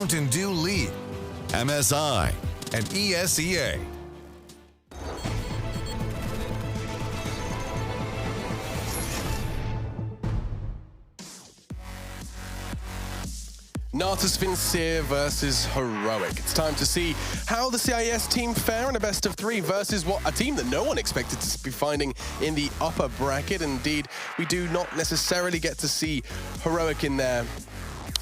Mountain Dew League, MSI, and ESEA. Natus Vincere versus Heroic. It's time to see how the CIS team fare in a best of 3 versus what a team that no one expected to be finding in the upper bracket. Indeed, we do not necessarily get to see Heroic in there.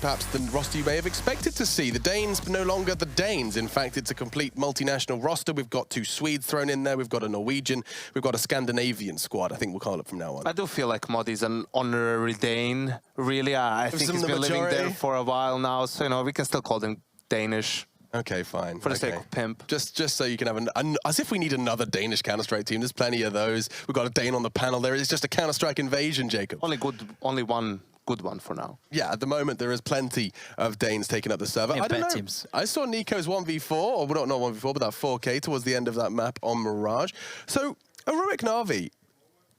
Perhaps the roster you may have expected to see. The Danes, but no longer the Danes. In fact, it's a complete multinational roster. We've got 2 Swedes thrown in there. We've got a Norwegian. We've got a Scandinavian squad. I think we'll call it from now on. I do feel like Mod is an honorary Dane, really. I think he's been living there for a while now, so, you know, we can still call them Danish. Okay, fine. For the sake of pimp. Just so you can have as if we need another Danish Counter-Strike team. There's plenty of those. We've got a Dane on the panel there. It's just a Counter-Strike invasion, Jacob. Only one good one for now. Yeah, at the moment there is plenty of Danes taking up the server. Yeah, I don't know. teams. I saw Nico's 1v4, or not 1v4, but that 4K towards the end of that map on Mirage. So, Heroic Na'Vi,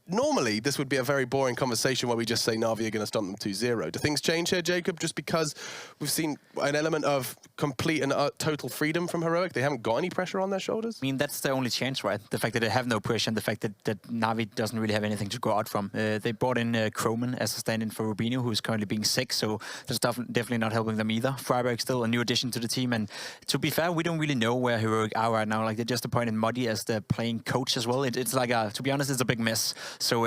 normally this would be a very boring conversation where we just say Na'Vi are going to stomp them 2-0. Do things change here, Jacob, just because we've seen an element of complete and total freedom from Heroic? They haven't got any pressure on their shoulders? I mean, that's the only change, right? The fact that they have no pressure and the fact that Na'Vi doesn't really have anything to go out from. They brought in Croman as a stand-in for Rubinho, who's currently being sick, so that's definitely not helping them either. Freiburg still a new addition to the team, and to be fair, we don't really know where Heroic are right now. Like, they just appointed Muddy as the playing coach as well. It's like, to be honest, it's a big mess. So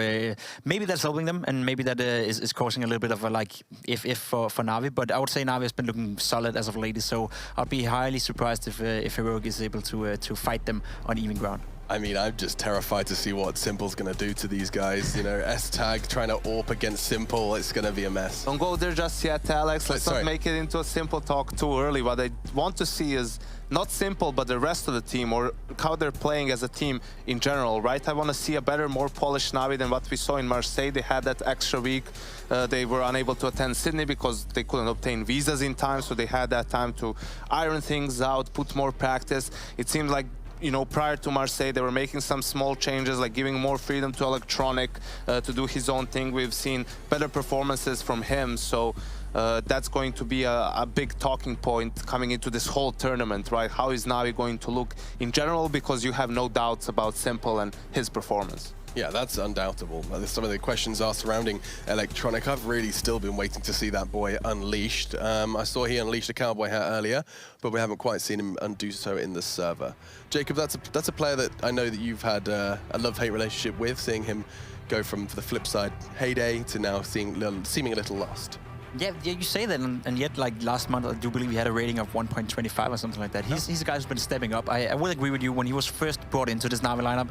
maybe that's helping them, and maybe that is causing a little bit of a if for Na'Vi. But I would say Na'Vi has been looking solid as of late, so I'd be highly surprised if Heroic is able to fight them on even ground. I mean, I'm just terrified to see what Simple's going to do to these guys. You know, S-Tag trying to AWP against Simple, it's going to be a mess. Don't go there just yet, Alex. Let's not make it into a Simple talk too early. What I want to see is not Simple, but the rest of the team, or how they're playing as a team in general, right? I want to see a better, more polished Na'Vi than what we saw in Marseille. They had that extra week. They were unable to attend Sydney because they couldn't obtain visas in time, so they had that time to iron things out, put more practice. It seemed like, you know, prior to Marseille, they were making some small changes, like giving more freedom to Electronic to do his own thing. We've seen better performances from him, so that's going to be a big talking point coming into this whole tournament, right? How is Na'Vi going to look in general, because you have no doubts about Simple and his performance. Yeah, that's undoubtable. Some of the questions are surrounding Electronic. I've really still been waiting to see that boy unleashed. I saw he unleashed a cowboy hat earlier, but we haven't quite seen him undo so in the server. Jacob, that's a player that I know that you've had a love-hate relationship with, seeing him go from the flip side heyday to now seeming a little lost. Yeah, you say that, and yet, like last month, I do believe he had a rating of 1.25 or something like that. He's a guy who's been stepping up. I will agree with you. When he was first brought into this Na'Vi lineup,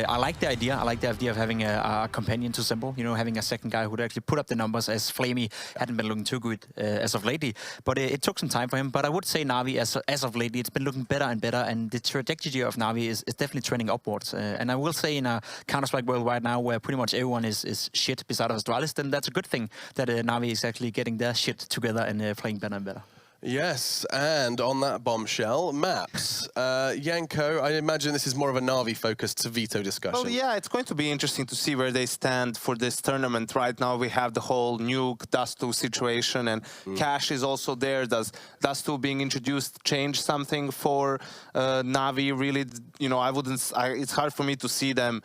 I like the idea. I like the idea of having a companion to Simple. You know, having a second guy who'd actually put up the numbers, as Flamey hadn't been looking too good as of lately. But it took some time for him. But I would say Na'Vi, as of lately, it's been looking better and better, and the trajectory of Na'Vi is definitely trending upwards. And I will say, in a Counter-Strike world right now, where pretty much everyone is shit beside of Astralis, then that's a good thing that Na'Vi is actually getting their shit together and playing better and better. Yes, and on that bombshell, maps. Yanko, I imagine this is more of a Na'Vi-focused veto discussion. Well, yeah, it's going to be interesting to see where they stand for this tournament. Right now, we have the whole Nuke, Dust2 situation, and Cash is also there. Does Dust2 being introduced change something for Na'Vi? Really, you know, it's hard for me to see them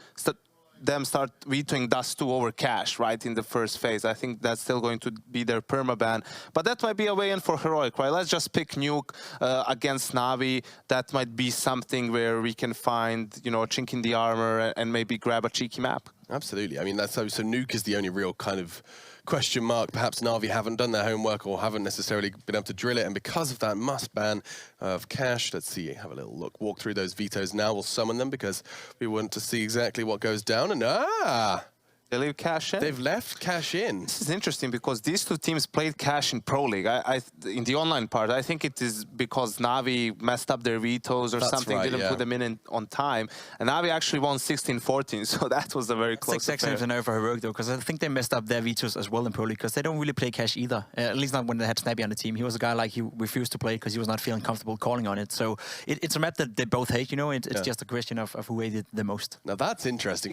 start vetoing Dust2 over Cash, right, in the first phase. I think that's still going to be their permaban. But that might be a way in for Heroic, right? Let's just pick Nuke against Na'Vi. That might be something where we can find, you know, a chink in the armor and maybe grab a cheeky map. Absolutely. I mean, that's so Nuke is the only real kind of question mark. Perhaps Na'Vi haven't done their homework or haven't necessarily been able to drill it, and because of that must ban of Cash, let's see, have a little look, walk through those vetoes now. We'll summon them because we want to see exactly what goes down, and They leave Cash in? They've left Cash in. This is interesting because these two teams played Cash in Pro League. In the online part, I think it is because Na'Vi messed up their vetoes or something, didn't put them in on time. And Na'Vi actually won 16-14, so that was a very close affair. It's exactly scenario for Heroic, though, because I think they messed up their vetoes as well in Pro League, because they don't really play Cash either. At least not when they had Snappy on the team. He was a guy he refused to play because he was not feeling comfortable calling on it. So it's a map that they both hate, you know. It's just a question of who hated the most. Now that's interesting.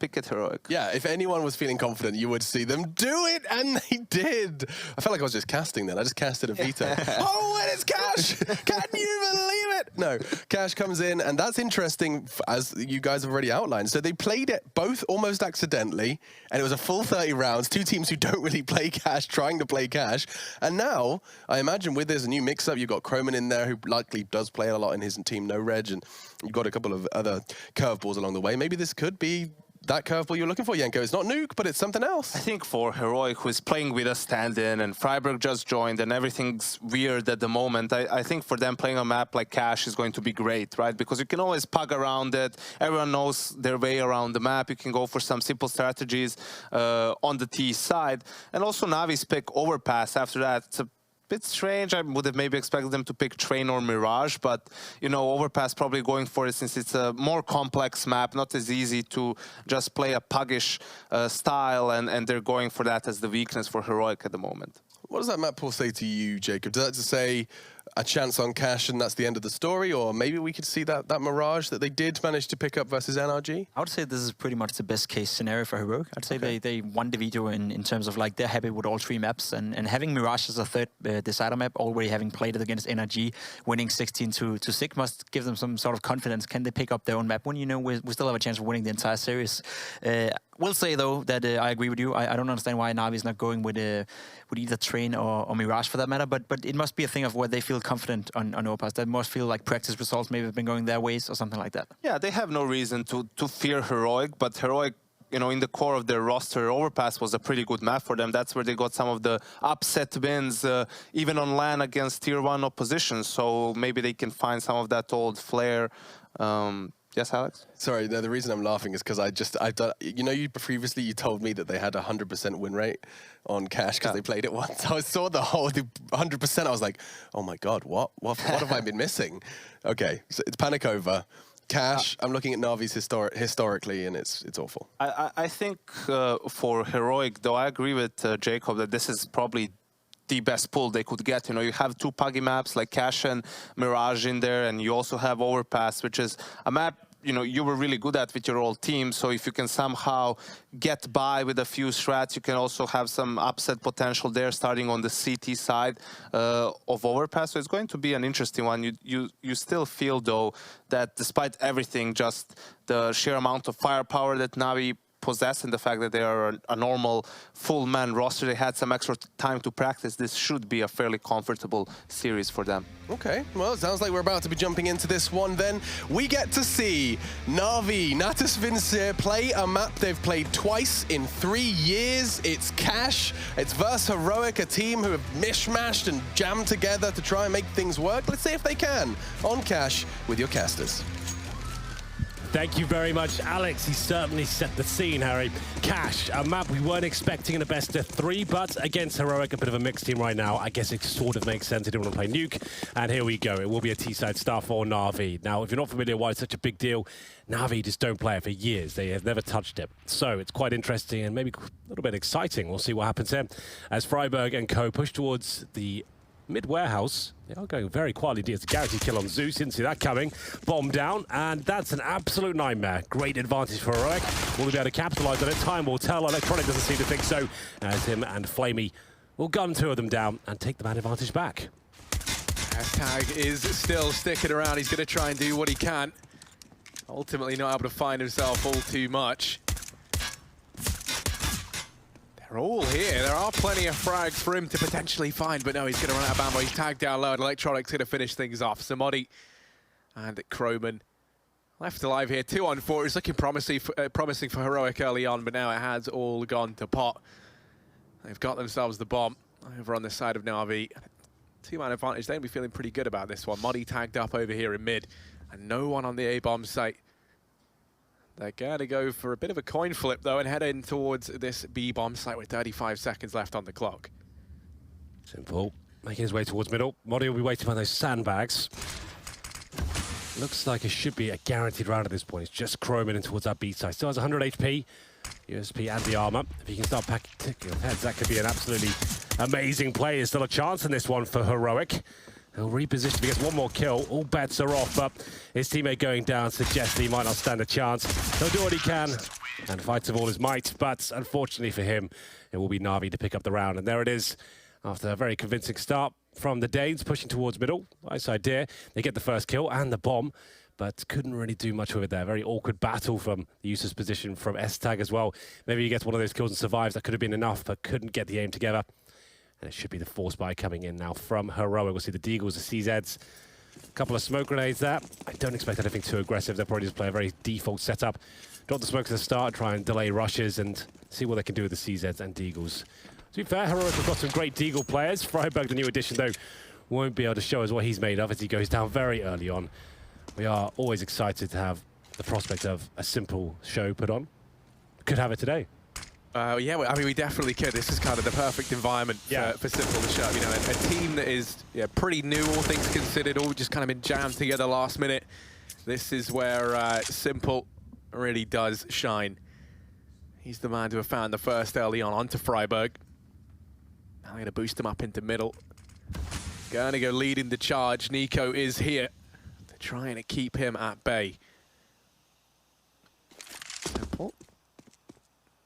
Pick it Heroic. Yeah, if anyone was feeling confident, you would see them do it, and they did. I felt like I was just casting then. I just casted a veto. Oh, and it's Cash! Can you believe it? No, Cash comes in, and that's interesting, as you guys have already outlined. So they played it both almost accidentally, and it was a full 30 rounds, two teams who don't really play Cash trying to play Cash. And now, I imagine with this new mix-up, you've got Croman in there, who likely does play a lot in his team, no Reg, and you've got a couple of other curveballs along the way. Maybe this could be that curveball you're looking for, Yenko. It's not Nuke, but it's something else. I think for Heroic, who is playing with a stand-in, and Freiburg just joined, and everything's weird at the moment, I think for them playing a map like Cash is going to be great, right? Because you can always pug around it. Everyone knows their way around the map. You can go for some simple strategies on the T side. And also Navi's pick Overpass after that. It's a bit strange. I would have maybe expected them to pick Train or Mirage, but, you know, Overpass probably going for it since it's a more complex map, not as easy to just play a puggish style, and they're going for that as the weakness for Heroic at the moment. What does that map pool say to you, Jacob? Does that just say a chance on Cash and that's the end of the story? Or maybe we could see that Mirage that they did manage to pick up versus NRG? I would say this is pretty much the best case scenario for Heroic. I'd say they won the video in terms of like they're happy with all three maps, and having Mirage as a third decider map, already having played it against NRG, winning 16-6 must give them some sort of confidence. Can they pick up their own map when, you know, we still have a chance of winning the entire series? Will say though that I agree with you. I don't understand why Navi is not going with either Train or Mirage for that matter, but it must be a thing of where they feel confident on Overpass. That must feel like practice results maybe have been going their ways or something like that. Yeah, they have no reason to fear Heroic, but Heroic, you know, in the core of their roster, Overpass was a pretty good map for them. That's where they got some of the upset wins, even on LAN against Tier 1 opposition. So maybe they can find some of that old flair. Yes, Alex? Sorry, the reason I'm laughing is because I've done, you know, previously you told me that they had a 100% win rate on Cash because they played it once. I saw the 100%, I was like, oh my God, what have I been missing? Okay, so it's Panic over. Cash, I'm looking at Navi's historically, and it's awful. I think for Heroic, though, I agree with Jacob that this is probably the best pull they could get. You know, you have two puggy maps like Cash and Mirage in there, and you also have Overpass, which is a map, you know, you were really good at with your old team. So if you can somehow get by with a few strats, you can also have some upset potential there, starting on the CT side of Overpass. So it's going to be an interesting one. You still feel, though, that despite everything, just the sheer amount of firepower that Navi possess and the fact that they are a normal full-man roster, they had some extra time to practice. This should be a fairly comfortable series for them. Okay, well, it sounds like we're about to be jumping into this one then. We get to see Navi, Natus Vincere, play a map they've played twice in 3 years. It's Cash, it's versus Heroic, a team who have mishmashed and jammed together to try and make things work. Let's see if they can on Cash with your casters. Thank you very much, Alex. He certainly set the scene, Harry. Cash, a map we weren't expecting in a best of 3, but against Heroic, a bit of a mixed team right now. I guess it sort of makes sense. They didn't want to play Nuke, and here we go. It will be a T-side star for Na'Vi. Now, if you're not familiar why it's such a big deal, Na'Vi just don't play it for years. They have never touched it. So it's quite interesting and maybe a little bit exciting. We'll see what happens here as Freiburg and co push towards the mid-warehouse. They are going very quietly. It's a guaranteed kill on Zeus. Didn't see that coming. Bomb down, and that's an absolute nightmare. Great advantage for Heroic. Will they be able to capitalize on it? Time will tell. Electronic doesn't seem to think so, as him and Flamey will gun 2 of them down and take the man advantage back. Tag is still sticking around. He's going to try and do what he can. Ultimately not able to find himself all too much. They're all here. There are plenty of frags for him to potentially find, but no, he's going to run out of ammo. He's tagged down low, and Electronic's going to finish things off. Samodi and Croman left alive here. 2 on 4. It's looking promising for Heroic early on, but now it has all gone to pot. They've got themselves the bomb over on the side of Na'Vi. 2-man advantage. They'll be feeling pretty good about this one. Modi tagged up over here in mid, and no one on the A-bomb site. They're going to go for a bit of a coin flip, though, and head in towards this B-bomb site with 35 seconds left on the clock. Simple. Making his way towards middle. Modi will be waiting by those sandbags. Looks like it should be a guaranteed round at this point. It's just Croman in towards that B side. Still has 100 HP, USP and the armor. If he can start packing heads, that could be an absolutely amazing play. There's still a chance in this one for Heroic. He'll reposition if he gets one more kill. All bets are off, but his teammate going down suggests he might not stand a chance. He'll do what he can and fights with all his might, but unfortunately for him, it will be Na'Vi to pick up the round. And there it is, after a very convincing start from the Danes, pushing towards middle. Nice idea. They get the first kill and the bomb, but couldn't really do much with it there. Very awkward battle from the user's position from S-Tag as well. Maybe he gets one of those kills and survives. That could have been enough, but couldn't get the aim together. And it should be the Force Buy coming in now from Heroic. We'll see the Deagles, the CZs. A couple of smoke grenades there. I don't expect anything too aggressive. They'll probably just play a very default setup. Drop the smoke to the start, try and delay rushes and see what they can do with the CZs and Deagles. To be fair, Heroic have got some great Deagle players. Freiburg, the new addition, though, won't be able to show us what he's made of as he goes down very early on. We are always excited to have the prospect of a simple show put on. Could have it today. Yeah, I mean, we definitely could. This is kind of the perfect environment for Simple to show up. You know, a team that is pretty new, all things considered, all just kind of been jammed together last minute. This is where Simple really does shine. He's the man to have found the first early on onto Freiburg. Now I'm going to boost him up into middle. Going to go leading the charge. Nico is here. They're trying to keep him at bay. Simple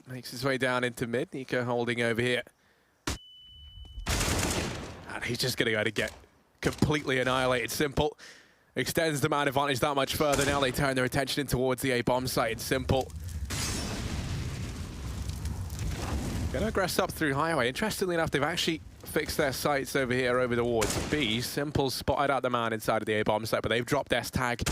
makes his way down into mid. Nico holding over here. And he's just going to go to get completely annihilated. Simple extends the man advantage that much further. Now they turn their attention in towards the A bomb site. It's Simple going to aggress up through highway. Interestingly enough, they've actually fixed their sights over here over towards B. Simple spotted out the man inside of the A bomb site, but they've dropped S-Tag.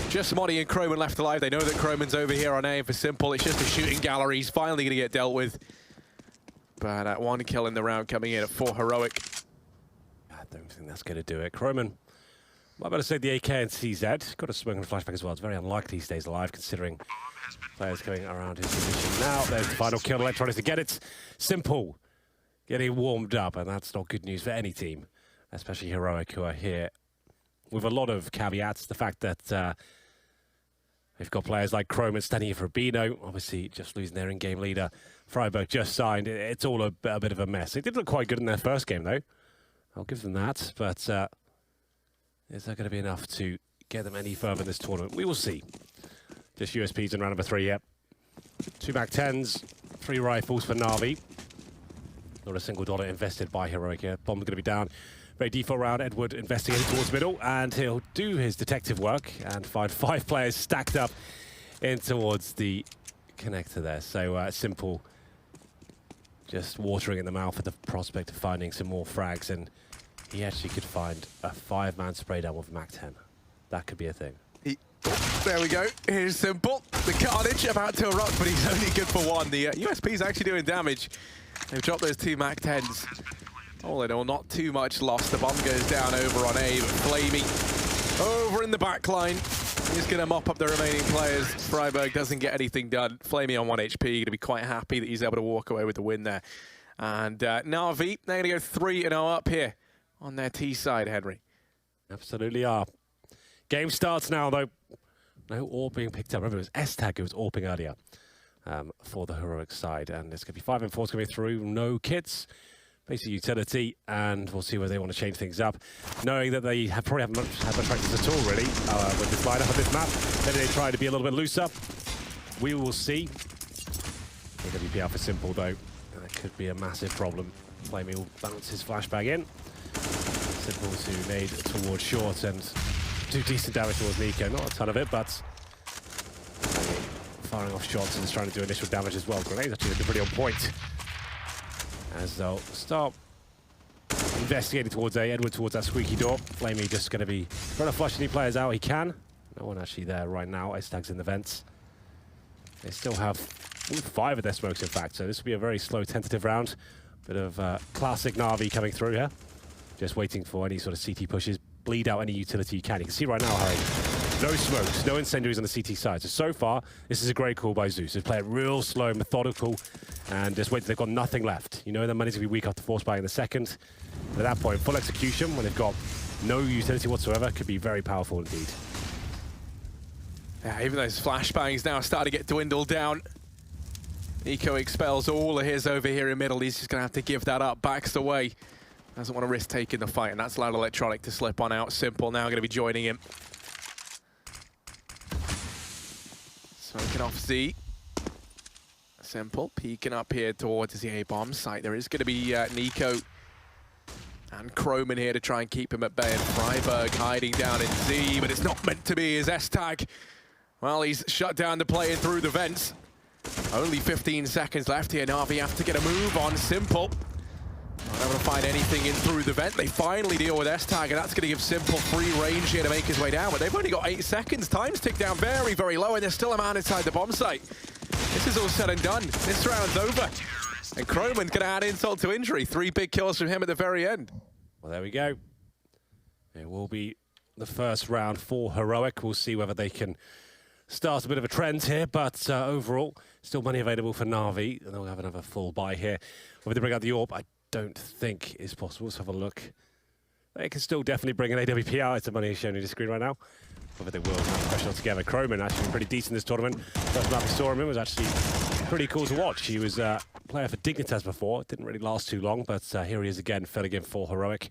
Just Modi and Croman left alive. They know that Croman's over here on A, and for Simple, it's just a shooting gallery. He's finally going to get dealt with. But one kill in the round coming in for Heroic. I don't think that's going to do it. Croman, I better say the AK and CZ. Got a smoke and flashback as well. It's very unlikely he stays alive, considering players going around his position. Now, there's the final kill. Electronics to get it. Simple getting warmed up, and that's not good news for any team, especially Heroic, who are here with a lot of caveats. The fact that they've got players like Croman standing here for Bino, obviously just losing their in-game leader. Freiburg just signed. It's all a bit of a mess. They did look quite good in their first game, though. I'll give them that. But is that going to be enough to get them any further in this tournament? We will see. Just USPs in round number 3, yep. 2 MAC-10s, 3 rifles for Na'Vi. Not a single dollar invested by Heroic here. Bomb's going to be down. Very default round. Edward investigating towards middle, and he'll do his detective work and find 5 players stacked up in towards the connector there. So Simple just watering in the mouth at the prospect of finding some more frags, and he actually could find a 5-man spray down with MAC-10. That could be a thing. There we go. Here's Simple. The carnage about to erupt, but he's only good for 1. The USP's actually doing damage. They've dropped those 2 MAC-10s. All in all, not too much loss. The bomb goes down over on A, but Flamey over in the back line. He's going to mop up the remaining players. Freiburg doesn't get anything done. Flamey on 1 HP, going to be quite happy that he's able to walk away with the win there. And Na'Vi, they're going to go 3-0 up here on their T side, Henry. Absolutely are. Game starts now, though. No AWP being picked up. Remember, it was S-Tag who was AWPing earlier for the Heroic side. And it's going to be 5 and 4 coming through. No kits. Basic utility, and we'll see where they want to change things up. Knowing that they probably haven't had much practice at all, really, with this lineup on this map. Maybe they try to be a little bit looser. We will see. AWP out for Simple, though. That could be a massive problem. Flamey will bounce his flashbang in. Simple to nade towards short and do decent damage towards Nico. Not a ton of it, but firing off shots and trying to do initial damage as well. Grenades actually looking pretty on point. As they'll start investigating towards A. Edward towards that squeaky door. Flamey just going to be trying to flush any players out he can. No one actually there right now. S-Tag's in the vents. They still have 5 of their smokes, in fact, so this will be a very slow, tentative round. Bit of classic Na'Vi coming through here. Just waiting for any sort of CT pushes. Bleed out any utility you can. You can see right now, Harry, no smokes, no incendiaries on the CT side. So far, this is a great call by Zeus. They play it real slow, methodical, and just wait till they've got nothing left. You know their money's going to be weak after force buying in the second. But at that point, full execution, when they've got no utility whatsoever, could be very powerful indeed. Yeah, even those flashbangs now starting to get dwindled down. Nico expels all of his over here in middle. He's just going to have to give that up. Backs away Doesn't want to risk taking the fight, and that's allowed Electronic to slip on out. Simple now going to be joining him. Smoking off Z. Simple peeking up here towards the A-bomb site. There is going to be Nico and Kroman here to try and keep him at bay, and Freiburg hiding down in Z, but it's not meant to be his S-tag. Well, he's shut down the play through the vents. Only 15 seconds left here. Na'Vi have to get a move on. Simple. Not able to find anything in through the vent. They finally deal with S-tag, and that's going to give Simple free range here to make his way down, but they've only got 8 seconds. Time's ticked down very, very low, and there's still a man inside the bomb site. This is all said and done. This round's over. And Kroman's going to add insult to injury. 3 big kills from him at the very end. Well, there we go. It will be the first round for Heroic. We'll see whether they can start a bit of a trend here, but overall, still money available for Na'Vi, and they'll have another full buy here. Whether they bring out the AWP, I don't think is possible. Let's have a look. They can still definitely bring an AWP out. It's the money shown on the screen right now. Whether they will have pressure on together. Kroman actually been pretty decent this tournament. First map we saw him in was actually pretty cool to watch. He was a player for Dignitas before. It didn't really last too long, but here he is again, filling in for Heroic.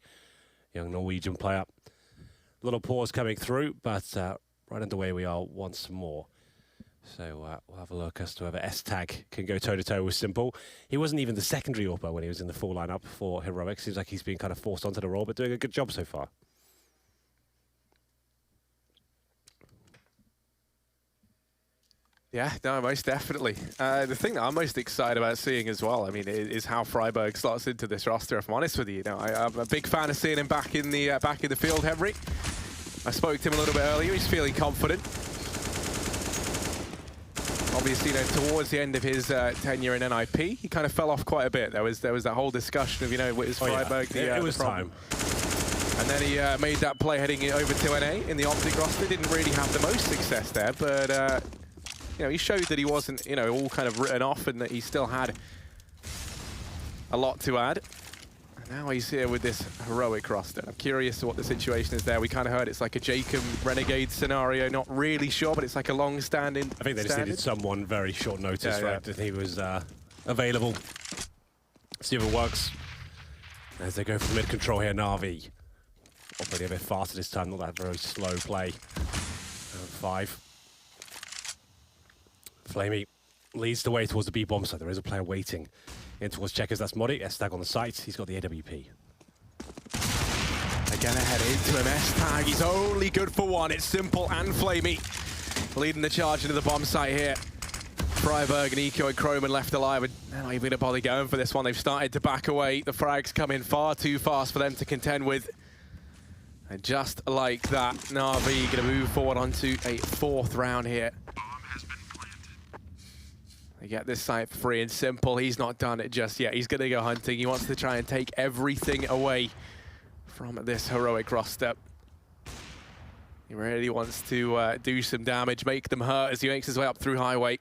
Young Norwegian player. Little pause coming through, but right underway we are once more. So we'll have a look as to whether S-Tag can go toe-to-toe with Simple. He wasn't even the secondary AWPer when he was in the full lineup for Heroic. Seems like he's been kind of forced onto the role, but doing a good job so far. Yeah, no, most definitely. The thing that I'm most excited about seeing as well, I mean, is how Freiburg slots into this roster. If I'm honest with you, I'm a big fan of seeing him back in the field. Henry, I spoke to him a little bit earlier. He's feeling confident. Obviously, towards the end of his tenure in NIP, he kind of fell off quite a bit. There was that whole discussion of, was Freiburg it was time. And then he made that play heading over to NA in the Optic roster. Didn't really have the most success there, but he showed that he wasn't, all kind of written off, and that he still had a lot to add. And now he's here with this Heroic roster. I'm curious to what the situation is there. We kind of heard it's like a Jacob Renegade scenario. Not really sure, but it's like a long-standing. I think they just needed someone very short notice, right? That he was available. See if it works. As they go for mid-control here, Na'Vi. Hopefully a bit faster this time, not that very slow play. 5. Flamey leads the way towards the B-bomb site. There is a player waiting in towards Checkers. That's Modi. S-Tag on the site. He's got the AWP. Again ahead into him. S-Tag. He's only good for one. It's Simple and Flamey leading the charge into the bomb site here. Freiburg, Nico and Kroman left alive, and they're not even going to bother going for this one. They've started to back away. The frags come in far too fast for them to contend with. And just like that, Na'Vi going to move forward onto a 4th round here. They get this site free and Simple. He's not done it just yet. He's going to go hunting. He wants to try and take everything away from this Heroic roster. He really wants to do some damage, make them hurt as he makes his way up through Highway.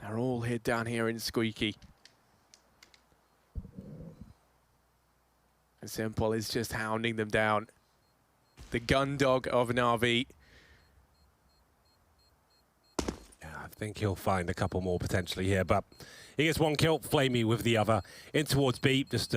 They're all hid down here in Squeaky. And Simple is just hounding them down. The gun dog of Na'Vi. I think he'll find a couple more potentially here, but he gets 1 kill, Flamey with the other, in towards B, just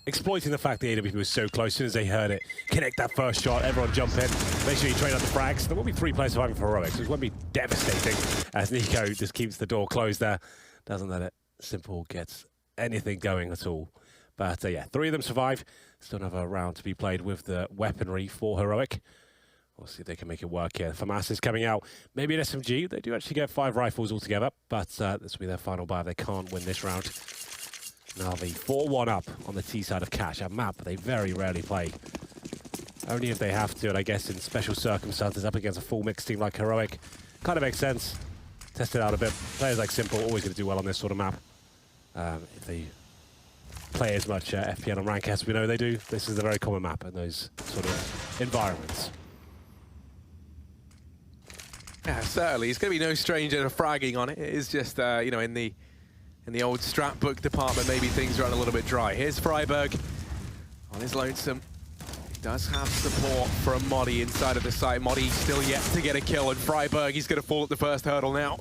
exploiting the fact the AWP was so close. As soon as they heard it, connect that first shot, everyone jump in, make sure you train out the frags. There will be 3 players surviving for Heroic, so it won't be devastating as Nico just keeps the door closed there. Doesn't let it Simple gets anything going at all. But yeah, 3 of them survive. Still another round to be played with the weaponry for Heroic. We'll see if they can make it work here. FAMAS is coming out. Maybe an SMG. They do actually get 5 rifles altogether, but this will be their final buy. They can't win this round. Na'Vi 4-1 up on the T side of Cash. A map they very rarely play. Only if they have to, and I guess in special circumstances up against a full mixed team like Heroic. Kind of makes sense. Test it out a bit. Players like Simple always going to do well on this sort of map. If they play as much FPL and rank as we know they do, this is a very common map in those sort of environments. Yeah, certainly. He's going to be no stranger to fragging on it. It is just, in the old strat book department, maybe things run a little bit dry. Here's Freiburg on his lonesome. He does have support from Modi inside of the site. Modi still yet to get a kill, and Freiburg, he's going to fall at the first hurdle now.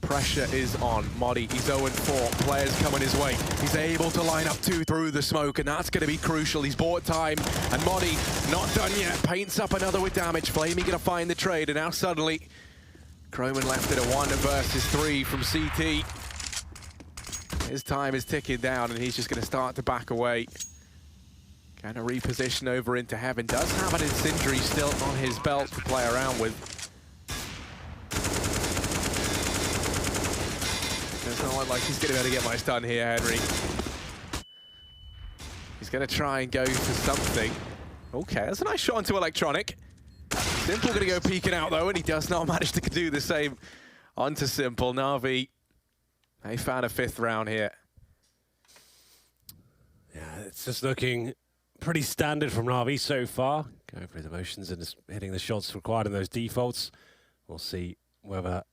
Pressure is on. Modi, he's 0-4. Players coming his way. He's able to line up 2 through the smoke, and that's going to be crucial. He's bought time, and Modi not done yet. Paints up another with damage. Flamey going to find the trade, and now suddenly Croman left it a 1 versus 3 from CT. His time is ticking down, and he's just going to start to back away. Kind of reposition over into Heaven. Does have an incendiary still on his belt to play around with. Does not look like he's going to be able to get much done here, Henry. He's going to try and go for something. Okay, that's a nice shot onto Electronic. Simple going to go peeking out, though, and he does not manage to do the same onto Simple. Na'Vi, they found a 5th round here. Yeah, it's just looking pretty standard from Na'Vi so far. Going through the motions and just hitting the shots required in those defaults. We'll see whether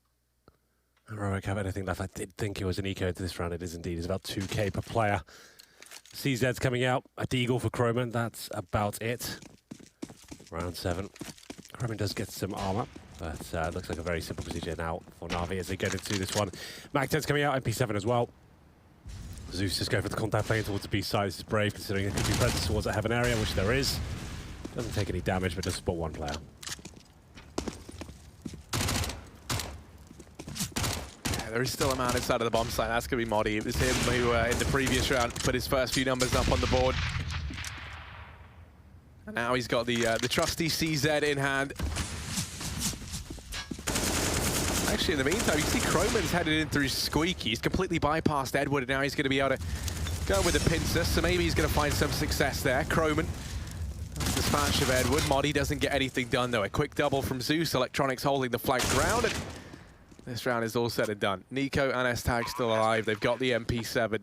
Heroic have anything left. I did think it was an eco into this round. It is indeed. It's about 2k per player. CZ's coming out. A Deagle for Croman. That's about it. Round 7. Croman does get some armor, but it looks like a very simple procedure now for Na'Vi as they get into this one. Mac-10's coming out. MP7 as well. Zeus just go for the contact plane towards the B side. This is brave, considering there could be presence towards that Heaven area, which there is. Doesn't take any damage, but does spot 1 player. Yeah, there is still a man inside of the bomb site. That's going to be Modi. It was him who, in the previous round, put his first few numbers up on the board. And now he's got the trusty CZ in hand. Actually, in the meantime, you see Croman's headed in through Squeaky. He's completely bypassed Edward, and now he's going to be able to go with the pincer, so maybe he's going to find some success there. Croman, dispatch of Edward. Modi doesn't get anything done, though. A quick double from Zeus. Electronics holding the flag ground, and this round is all said and done. Nico and S-Tag still alive. They've got the MP7,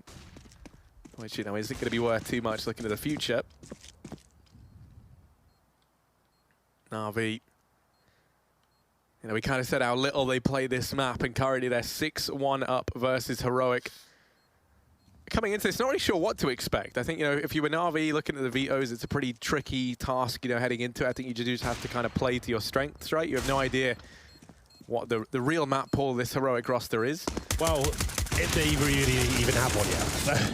which, you know, isn't going to be worth too much looking to the future. Na'Vi, you know, we kind of said how little they play this map, and currently they're 6-1 up versus Heroic. Coming into this, not really sure what to expect. I think, you know, if you were Na'Vi looking at the vetoes, it's a pretty tricky task, you know, heading into it. I think you just have to kind of play to your strengths, right? You have no idea what the real map pool this Heroic roster is. Well, if they really even have one yet,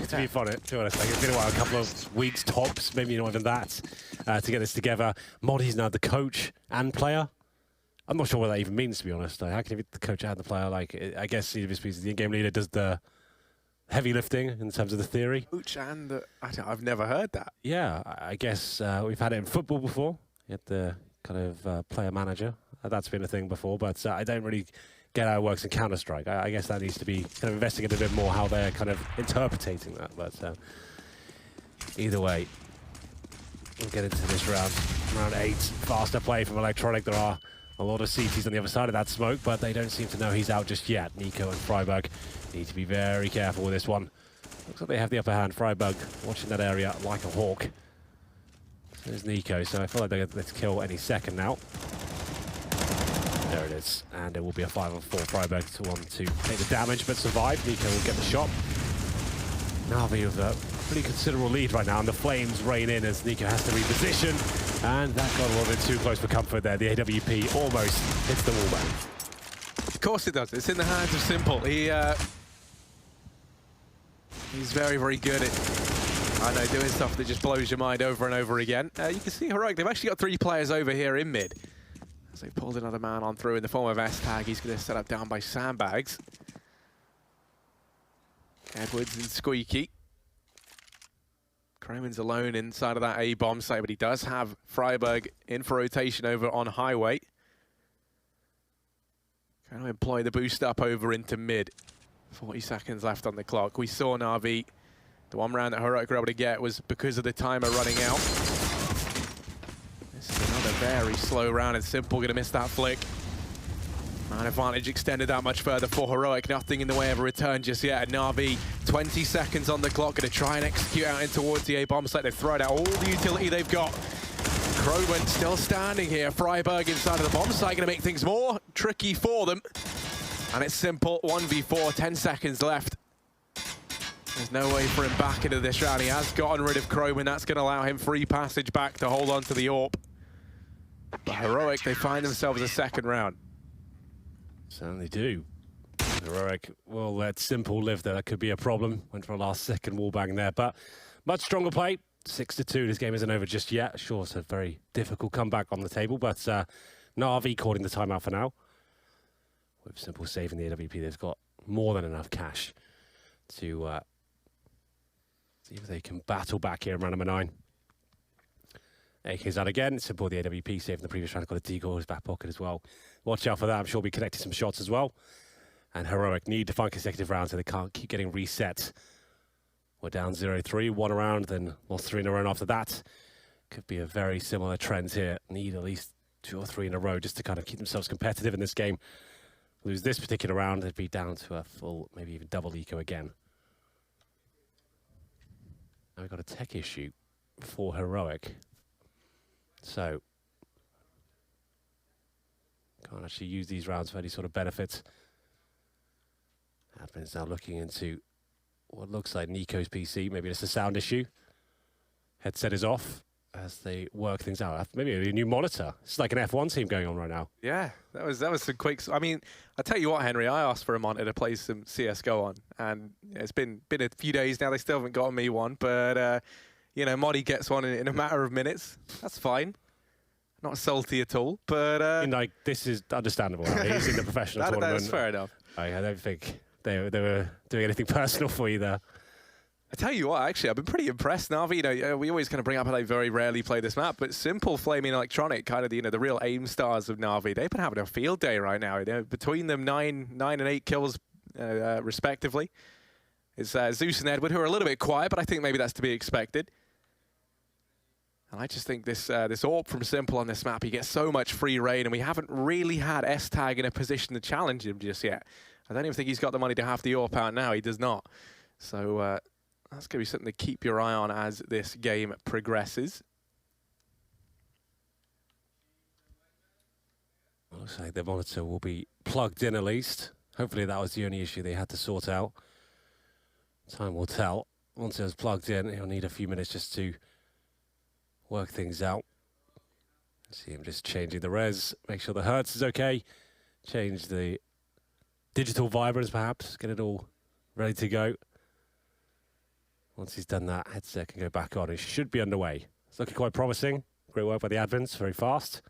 to be honest. Like, it's been a while, a couple of weeks tops, maybe not even that, to get this together. Modi's now the coach and player. I'm not sure what that even means, to be honest. Like, how can you be the coach and the player? Like, I guess the in-game leader does the heavy lifting in terms of the theory. Coach and I've never heard that. Yeah, I guess we've had it in football before. You had the kind of player manager. That's been a thing before, but I don't really get how it works in Counter-Strike. I guess that needs to be kind of investigated a bit more, how they're kind of interpreting that. But either way, we'll get into this round. Round 8, faster play from Electronic. There are a lot of CTs on the other side of that smoke, but they don't seem to know he's out just yet. Nico and Freiburg need to be very careful with this one. Looks like they have the upper hand. Freiburg watching that area like a hawk. There's Nico, so I feel like they're going to kill any second now. There it is, and it will be a 5-on-4. Freiburg to want to take the damage, but survive. Nico will get the shot. Na'Vi with a pretty considerable lead right now, and the flames rain in as Nico has to reposition. And that got a little bit too close for comfort there. The AWP almost hits the wallbang. Of course it does. It's in the hands of Simple. He's very, very good at, I know, doing stuff that just blows your mind over and over again. You can see Heroic, they've actually got 3 players over here in mid. As they pulled another man on through in the form of S-Tag. He's going to set up down by Sandbags. Edwards and Squeaky. Croman's alone inside of that A-bomb site, but he does have Freiburg in for rotation over on Highway. Trying to employ the boost up over into mid. 40 seconds left on the clock. We saw Na'Vi. The one round that Heroic were able to get was because of the timer running out. This is another very slow round, and Simple going to miss that flick. Man advantage extended that much further for Heroic. Nothing in the way of a return just yet. And Na'Vi, 20 seconds on the clock, going to try and execute out in towards the A-bomb site. They've thrown out all the utility they've got. Croman still standing here. Freiburg inside of the bomb site, going to make things more tricky for them. And it's Simple, 1v4, 10 seconds left. There's no way for him back into this round. He has gotten rid of Croman. That's going to allow him free passage back to hold on to the AWP. But Heroic, they find themselves a second round. Certainly do. Heroic will let Simple live there. That could be a problem. Went for a last-second wallbang there, but much stronger play. 6-2. This game isn't over just yet. Sure, it's a very difficult comeback on the table, but Na'Vi calling the timeout for now. With Simple saving the AWP, they've got more than enough cash to see if they can battle back here in round number 9. AK's out again. Simple, the AWP saving the previous round. Got a deagle in his back pocket as well. Watch out for that. I'm sure we'll be connecting some shots as well. And Heroic need to find consecutive rounds so they can't keep getting reset. We're down 0-3, one round, then lost 3 in a row after that. Could be a very similar trend here. Need at least 2 or 3 in a row just to kind of keep themselves competitive in this game. Lose this particular round, they'd be down to a full, maybe even double eco again. Now we've got a tech issue for Heroic. So, can't actually use these rounds for any sort of benefit. Admin's now looking into what looks like Nico's PC. Maybe it's a sound issue. Headset is off as they work things out. Maybe a new monitor. It's like an F1 team going on right now. Yeah, that was some quick. I mean, I tell you what, Henry, I asked for a monitor to play some CS:GO on, and it's been a few days now. They still haven't gotten me one, but you know, Modi gets one in a matter of minutes. That's fine. Not salty at all, but like, this is understandable. He's in the professional tournament. That's fair enough. I don't think they were doing anything personal for you there. I tell you what, actually, I've been pretty impressed. Na'Vi, you know, we always kind of bring up how they very rarely play this map, but Simple, Flaming Electronic, kind of the real aim stars of Na'Vi, they've been having a field day right now. You know, between them, 9 and 8 kills respectively. It's Zeus and Edward who are a little bit quiet, but I think maybe that's to be expected. And I just think this AWP from Simple on this map, he gets so much free reign, and we haven't really had S-Tag in a position to challenge him just yet. I don't even think he's got the money to have the AWP out now. He does not. So that's going to be something to keep your eye on as this game progresses. Looks like the monitor will be plugged in at least. Hopefully that was the only issue they had to sort out. Time will tell. Once it was plugged in, he'll need a few minutes just to work things out. See him just changing the res, make sure the hertz is okay, change the digital vibrance perhaps, get it all ready to go. Once he's done that, headset can go back on. It should be underway. It's looking quite promising. Great work by the admins, very fast.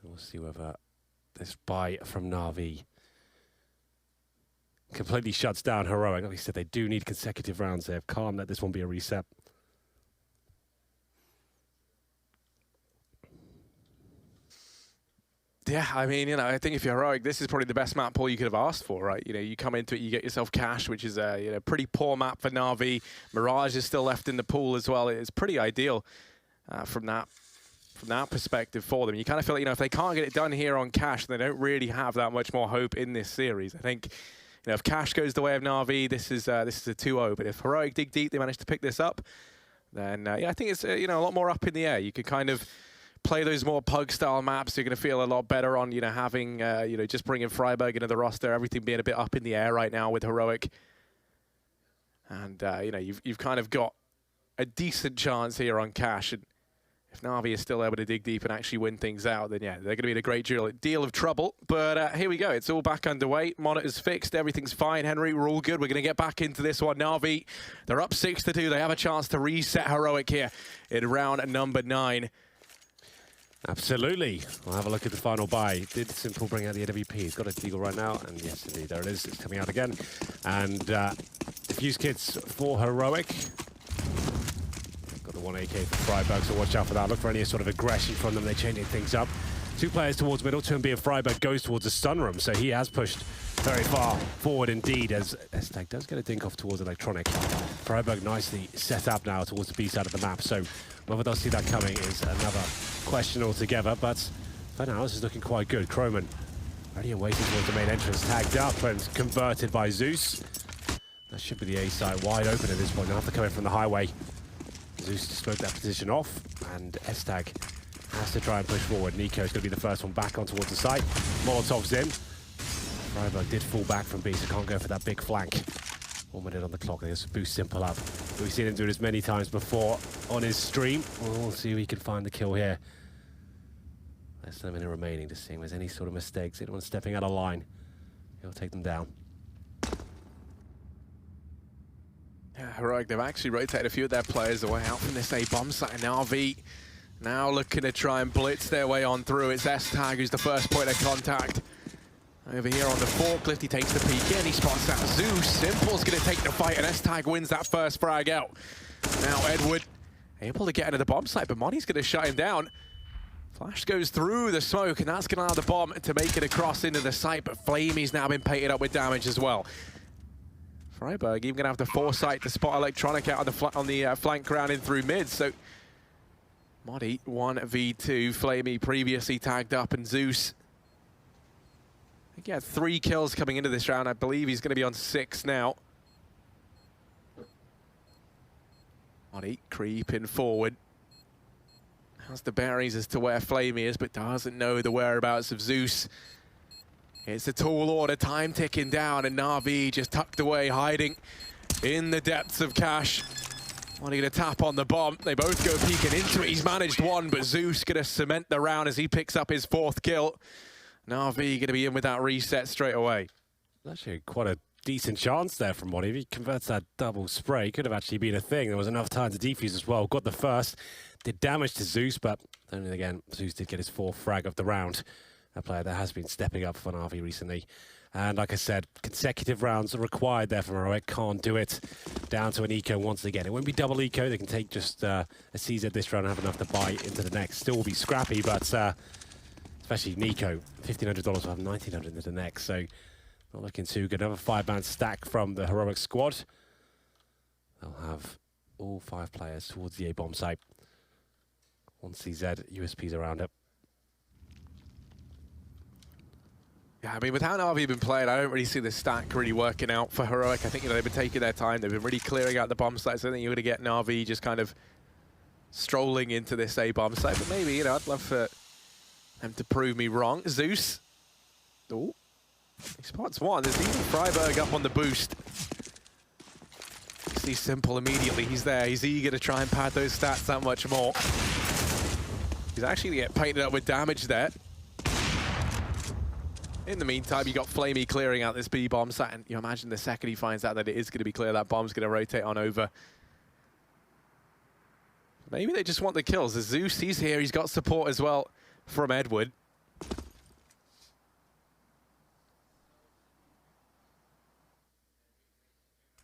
We'll see whether this buy from Na'Vi completely shuts down Heroic. Like I said, they do need consecutive rounds there. Can't let this one be a reset. Yeah, I mean, you know, I think if you're Heroic, this is probably the best map pool you could have asked for, right? You know, you come into it, you get yourself Cash, which is a pretty poor map for Na'Vi. Mirage is still left in the pool as well. It's pretty ideal from that perspective for them. You kind of feel like, you know, if they can't get it done here on Cash, they don't really have that much more hope in this series. I think, you know, if Cash goes the way of Na'Vi, this is a 2-0. But if Heroic dig deep, they manage to pick this up, then yeah, I think it's you know, a lot more up in the air. You could kind of play those more pug-style maps. You're going to feel a lot better on, you know, having you know, just bringing Freiburg into the roster. Everything being a bit up in the air right now with Heroic, and you know, you've kind of got a decent chance here on Cash. And if Na'Vi is still able to dig deep and actually win things out, then yeah, they're going to be in a great deal of trouble. But here we go. It's all back underway. Monitor's fixed. Everything's fine. Henry, we're all good. We're going to get back into this one. Na'Vi, they're up 6-2. They have a chance to reset Heroic here in round number 9. Absolutely. We'll have a look at the final buy. Did Simple bring out the AWP? He's got a deagle right now, and yes, indeed, there it is. It's coming out again. And defuse kits for Heroic. Got the 1 AK for Freiburg, so watch out for that. Look for any sort of aggression from them. They're changing things up. 2 players towards middle. Tumbia of Freiburg goes towards the stun room, so he has pushed very far forward indeed, as S-Tag does get a dink off towards Electronic. Freiburg nicely set up now towards the B side of the map, so whether they'll see that coming is another question altogether, but for now, this is looking quite good. Croman ready and waiting towards the main entrance, tagged up and converted by Zeus. That should be the A side wide open at this point. They'll have to come in from the highway. Zeus to smoke that position off, and S-Tag has to try and push forward. Nico's going to be the first one back on towards the site. Molotov's in. Freiburg did fall back from B, so can't go for that big flank. 1 minute on the clock, they just boost Simple up. We've seen him do it as many times before on his stream. We'll see if he can find the kill here. Less than a minute remaining to see if there's any sort of mistakes. Anyone stepping out of line, he'll take them down. Yeah, Heroic, they've actually rotated a few of their players away out from this A-bomb site. And Na'Vi now looking to try and blitz their way on through. It's S-Tag who's the first point of contact. Over here on the forklift, he takes the peek in, he spots out Zeus. Simple's going to take the fight, and S-Tag wins that first frag out. Now Edward able to get into the bomb site, but Monty's going to shut him down. Flash goes through the smoke, and that's going to allow the bomb to make it across into the site, but Flamey's now been painted up with damage as well. Freiburg even going to have the foresight to spot Electronic out on the flank round in through mid, so Monty 1v2, Flamey previously tagged up, and Zeus, I think he had 3 kills coming into this round. I believe he's going to be on 6 now. Monty creeping forward. Has the bearings as to where Flamey is, but doesn't know the whereabouts of Zeus. It's a tall order, time ticking down, and Na'Vi just tucked away, hiding in the depths of Cash. Monty going to tap on the bomb. They both go peeking into it. He's managed one, but Zeus going to cement the round as he picks up his 4th kill. Na'Vi going to be in with that reset straight away. Actually, quite a decent chance there from Monty. If he converts that double spray, could have actually been a thing. There was enough time to defuse as well. Got the first, did damage to Zeus, but then again, Zeus did get his 4th frag of the round. A player that has been stepping up for Na'Vi recently. And like I said, consecutive rounds are required there from Heroic. Can't do it. Down to an eco once again. It won't be double eco. They can take just a CZ this round and have enough to buy into the next. Still will be scrappy, but especially Nico, $1,500 will have $1,900 into the next. So not looking too good. Another 5-man stack from the Heroic squad. They'll have all 5 players towards the A-bomb site. 1 CZ, USPs around it. Yeah, I mean, with how Na'Vi have been playing, I don't really see the stack really working out for Heroic. I think, they've been taking their time. They've been really clearing out the bomb sites. I think you're going to get Na'Vi just kind of strolling into this A-bomb site. But maybe, I'd love for them to prove me wrong. Zeus. Oh, he spots one. There's even Freiburg up on the boost. You see Simple immediately. He's there. He's eager to try and pad those stats that much more. He's actually going to get painted up with damage there. In the meantime, you got Flamey clearing out this B-bomb site, and you imagine the second he finds out that it is going to be clear, that bomb's going to rotate on over. Maybe they just want the kills. The Zeus, he's here. He's got support as well from Edward.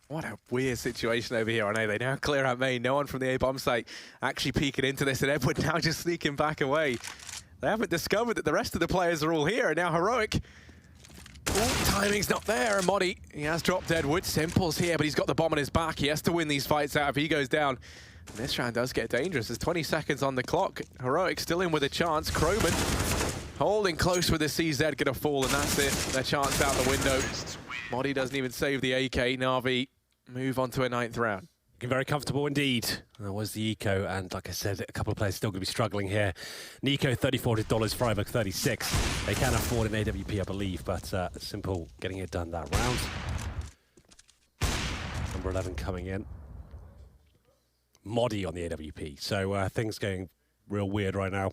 What a weird situation over here on A. They now clear out main. No one from the A-bomb site actually peeking into this, and Edward now just sneaking back away. They haven't discovered that the rest of the players are all here, and now Heroic. Ooh, timing's not there, and Monty, he has dropped Edward. Simple's here, but he's got the bomb on his back. He has to win these fights out if he goes down. And this round does get dangerous. There's 20 seconds on the clock. Heroic still in with a chance. Croman holding close with the CZ, gonna fall, and that's it. Their chance out the window. Monty doesn't even save the AK. Na'Vi move on to a 9th round. Very comfortable indeed. That was the eco, and like I said, a couple of players still going to be struggling here. Nico, $34, Freiburg, 36. They can afford an AWP, I believe, but Simple getting it done that round. Number 11 coming in. Modi on the AWP. So things going real weird right now.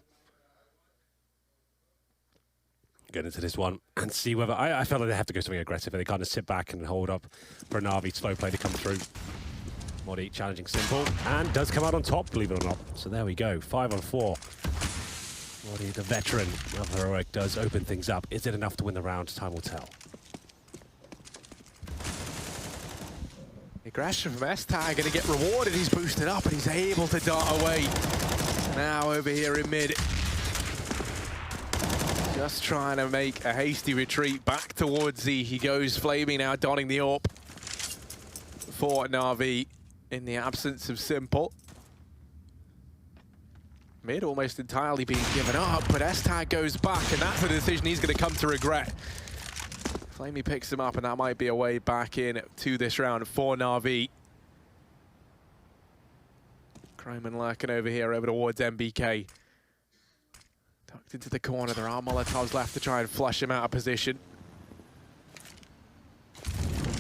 Get into this one and see whether... I felt like they have to go something aggressive, and they kind of sit back and hold up for a Na'Vi slow play to come through. Modi challenging Simple, and does come out on top, believe it or not. So there we go, 5 on 4. Modi, the veteran of Heroic, does open things up. Is it enough to win the round? Time will tell. Aggression from S-Tag going to get rewarded. He's boosted up, and he's able to dart away. Now over here in mid. Just trying to make a hasty retreat back towards Z. He goes Flamey now, donning the AWP for Na'Vi. In the absence of Simple. Mid almost entirely being given up, but S-Tag goes back, and that's a decision he's going to come to regret. Flamey picks him up, and that might be a way back in to this round for Na'Vi. Croman lurking over here, over towards MBK. Tucked into the corner, there are Molotovs left to try and flush him out of position.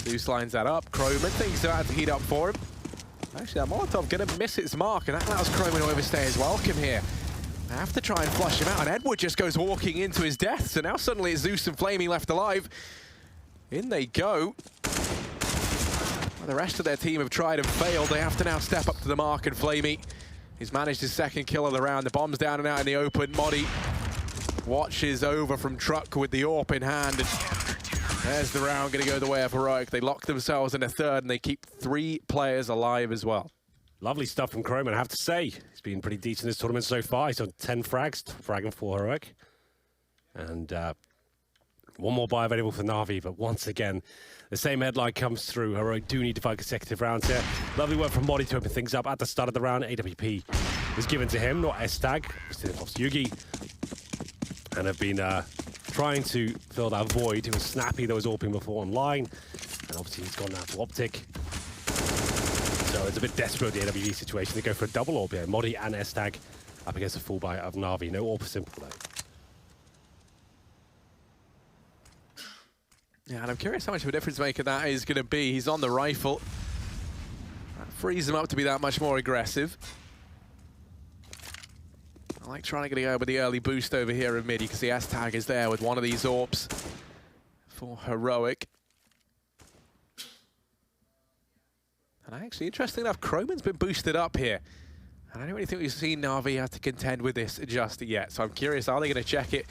Zeus lines that up. Croman thinks about to heat up for him. Actually, that Molotov going to miss its mark, and that allows Croman to overstay his welcome here. They have to try and flush him out, and Edward just goes walking into his death. So now suddenly it's Zeus and Flamey left alive. In they go. Well, the rest of their team have tried and failed. They have to now step up to the mark, and Flamey has managed his second kill of the round. The bomb's down and out in the open. Modi watches over from Truck with the AWP in hand, and there's the round going to go the way of Heroic. They lock themselves in a third, and they keep 3 players alive as well. Lovely stuff from Croman, I have to say. He's been pretty decent in this tournament so far. He's on 10 frags, fragging for Heroic. And one more buy available for Na'Vi, but once again, the same headline comes through. Heroic do need to find consecutive rounds here. Lovely work from Modi to open things up at the start of the round. AWP was given to him, not S-Tag. Still off Yugi. And have been trying to fill that void. It was Snappy that was AWPing before online. And obviously he's gone now to Optic. So it's a bit desperate, the AWP situation. They go for a double AWP here. Modi and S-Tag up against a full buy of Na'Vi. No AWP simple though. Yeah, and I'm curious how much of a difference maker that is going to be. He's on the rifle. That frees him up to be that much more aggressive. I like trying to go with the early boost over here in mid. You can see S-Tag is there with one of these AWPs for Heroic. And actually, interesting enough, Croman's been boosted up here. And I don't really think we've seen Na'Vi have to contend with this just yet. So I'm curious, are they going to check it?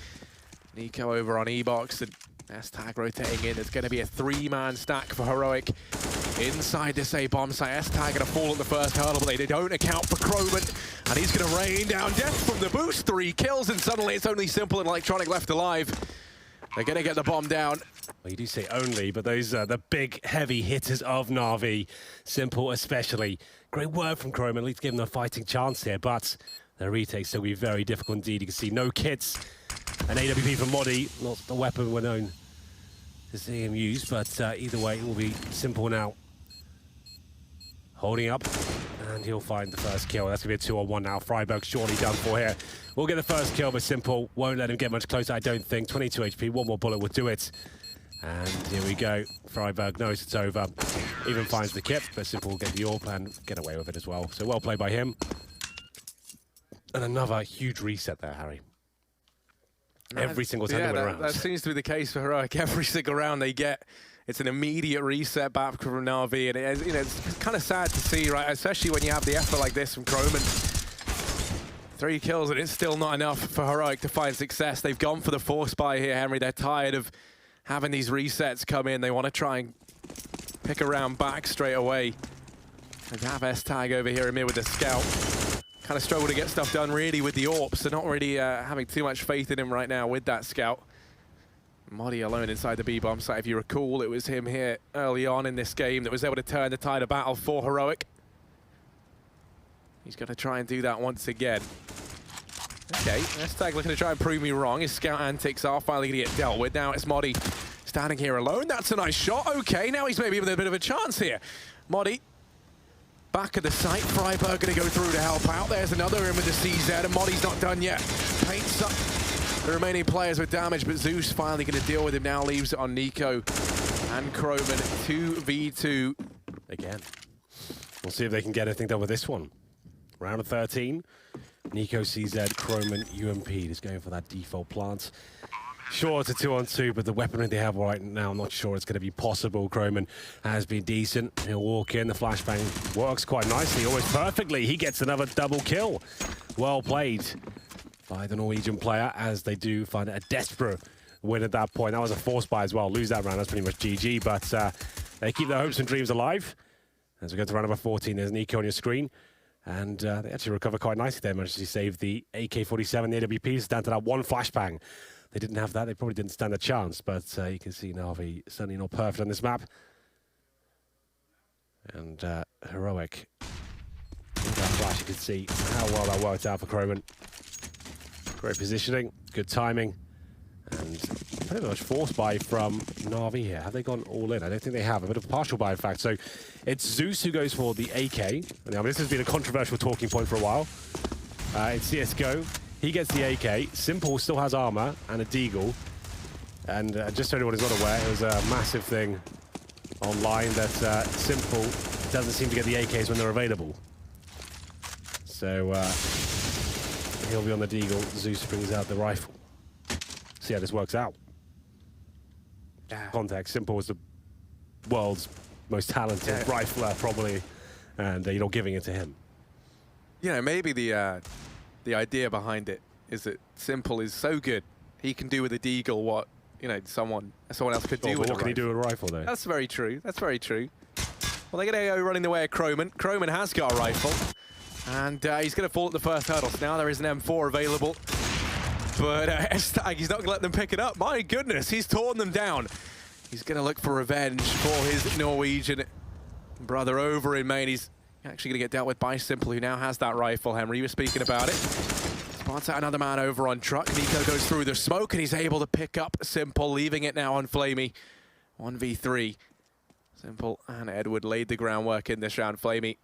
Nico over on E-Box and S-Tag rotating in. There's going to be a 3-man stack for Heroic inside this A bomb site. S-Tag going to fall at the first hurdle, but they don't account for Croman. And he's going to rain down death from the boost. 3 kills, and suddenly it's only Simple and Electronic left alive. They're going to get the bomb down. Well, you do say only, but those are the big, heavy hitters of Na'Vi. Simple especially. Great work from Croman, at least give them a fighting chance here, but their retake's still be very difficult indeed. You can see no kits. An AWP from Modi, not the weapon we're known to see him use, but either way, it will be Simple now. Holding up, and he'll find the first kill. That's going to be a 2-on-1 now. Freiburg surely done for here. We'll get the first kill, but Simple won't let him get much closer, I don't think. 22 HP, one more bullet will do it. And here we go. Freiburg knows it's over. Even finds the kit, but Simple will get the AWP and get away with it as well. So well played by him. And another huge reset there, Harry. Every single time they went around. That seems to be the case for Heroic. Every single round they get, it's an immediate reset back from Na'Vi, and it's kind of sad to see, right? Especially when you have the effort like this from Croman. 3 kills, and it's still not enough for Heroic to find success. They've gone for the force buy here, Henry. They're tired of having these resets come in. They want to try and pick a round back straight away. They have S-Tag over here in mid with the scout. Kind of struggle to get stuff done really with the AWPs. They're not really having too much faith in him right now with that scout. Modi alone inside the B-bomb site. If you recall, it was him here early on in this game that was able to turn the tide of battle for Heroic. He's going to try and do that once again. Okay, S-Tag looking to try and prove me wrong. His scout antics are finally going to get dealt with. Now it's Modi standing here alone. That's a nice shot. Okay, now he's maybe with a bit of a chance here. Modi back at the site. Freiburg going to go through to help out. There's another in with the CZ, and Modi's not done yet. Paints up the remaining players with damage, but Zeus finally going to deal with him now. Leaves it on Nico and Croman. 2v2 again. We'll see if they can get anything done with this one. Round of 13. Nico, CZ, Croman, UMP is going for that default plant. Sure, it's a 2-on-2, but the weaponry they have right now, I'm not sure it's going to be possible. Croman has been decent. He'll walk in. The flashbang works quite nicely, almost perfectly. He gets another double kill. Well played by the Norwegian player, as they do find a desperate win at that point. That was a force buy as well. Lose that round, that's pretty much GG, but they keep their hopes and dreams alive. As we go to round number 14, there's Nico on your screen. And they actually recover quite nicely there. Managed to save the AK-47, the AWPs, down to that one flashbang. They didn't have that. They probably didn't stand a chance. But you can see Na'Vi certainly not perfect on this map. And Heroic, with that flash, you can see how well that worked out for Croman. Great positioning, good timing. And pretty much force buy from Na'Vi here. Have they gone all in? I don't think they have. A bit of a partial buy, in fact. So it's Zeus who goes for the AK. I mean, this has been a controversial talking point for a while. It's CSGO. He gets the AK. Simple still has armor and a deagle. And just so anyone is not aware, it was a massive thing online that Simple doesn't seem to get the AKs when they're available. So He'll be on the deagle. Zeus brings out the rifle. See how this works out. Context, Simple was the world's most talented rifler, probably, and you're not giving it to him. You know, maybe the idea behind it is that Simple is so good, he can do with a deagle what, you know, someone else could do with a rifle. What can he do with a rifle, though? That's very true. That's very true. Well, they're going to go running the way of Croman. Croman has got a rifle, and he's going to fall at the first hurdle. So now there is an M4 available, but Estag, he's not going to let them pick it up. My goodness, he's torn them down. He's going to look for revenge for his Norwegian brother over in Maine. He's actually going to get dealt with by Simple, who now has that rifle. Henry was speaking about it. Spots out another man over on truck. Nico goes through the smoke, and he's able to pick up Simple, leaving it now on Flamey. 1v3. Simple and Edward laid the groundwork in this round. Flamey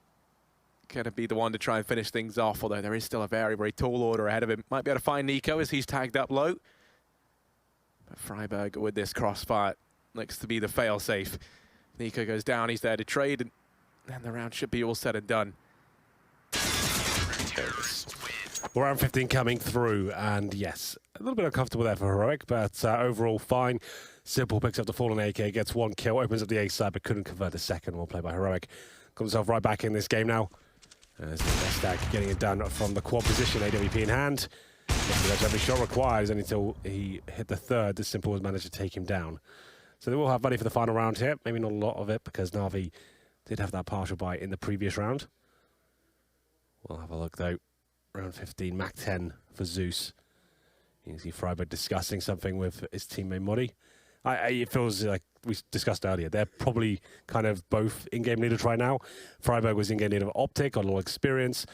going to be the one to try and finish things off, although there is still a very, very tall order ahead of him. Might be able to find Nico as he's tagged up low. But Freiberg with this crossfire looks to be the fail-safe. Nico goes down, he's there to trade, and then the round should be all said and done. Well, round 15 coming through, and yes, a little bit uncomfortable there for Heroic, but overall fine. Simple picks up the fallen AK, gets one kill, opens up the A side, but couldn't convert the second. Well played by Heroic. Comes himself right back in this game now. As Estag getting it done from the quad position, AWP in hand. Every shot required is only until he hit the third that Simple has managed to take him down. So they will have money for the final round here. Maybe not a lot of it, because Na'Vi did have that partial buy in the previous round. We'll have a look, though. Round 15, Mac 10 for Zeus. You can see Freiberg discussing something with his teammate Modi. It feels like we discussed earlier. They're probably kind of both in-game leaders right now. Freiberg was in-game leader of Optic, got a lot of experience.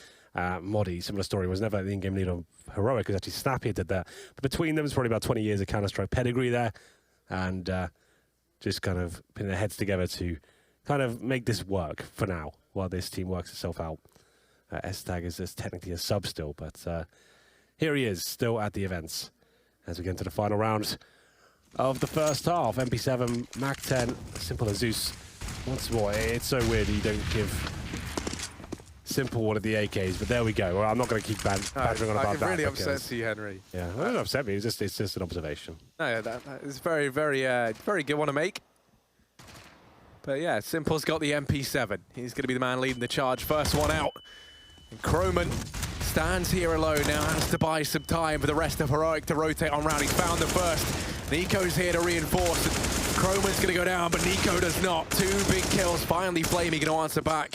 Modi, similar story, was never the in-game leader of Heroic, because actually Snappy did that. But between them, it's probably about 20 years of Counter-Strike pedigree there. And just kind of putting their heads together to kind of make this work for now, while this team works itself out. Estag is technically a sub still, but here he is, still at the events. As we get into the final round of the first half, MP7, Mac 10, Simple as Zeus. Once more, it's so weird that you don't give Simple one of the AKs, but there we go. Well, I'm not going to keep bantering on about that. It really upsets you, Henry. Yeah, it doesn't upset me. It's just an observation. No, yeah, that is very, very, very good one to make. But yeah, Simple's got the MP7. He's going to be the man leading the charge. First one out. And Croman stands here alone now, has to buy some time for the rest of Heroic to rotate on round. He's found the first. Nico's here to reinforce. Croman's going to go down, but Nico does not. Two big kills. Finally, Flamey going to answer back.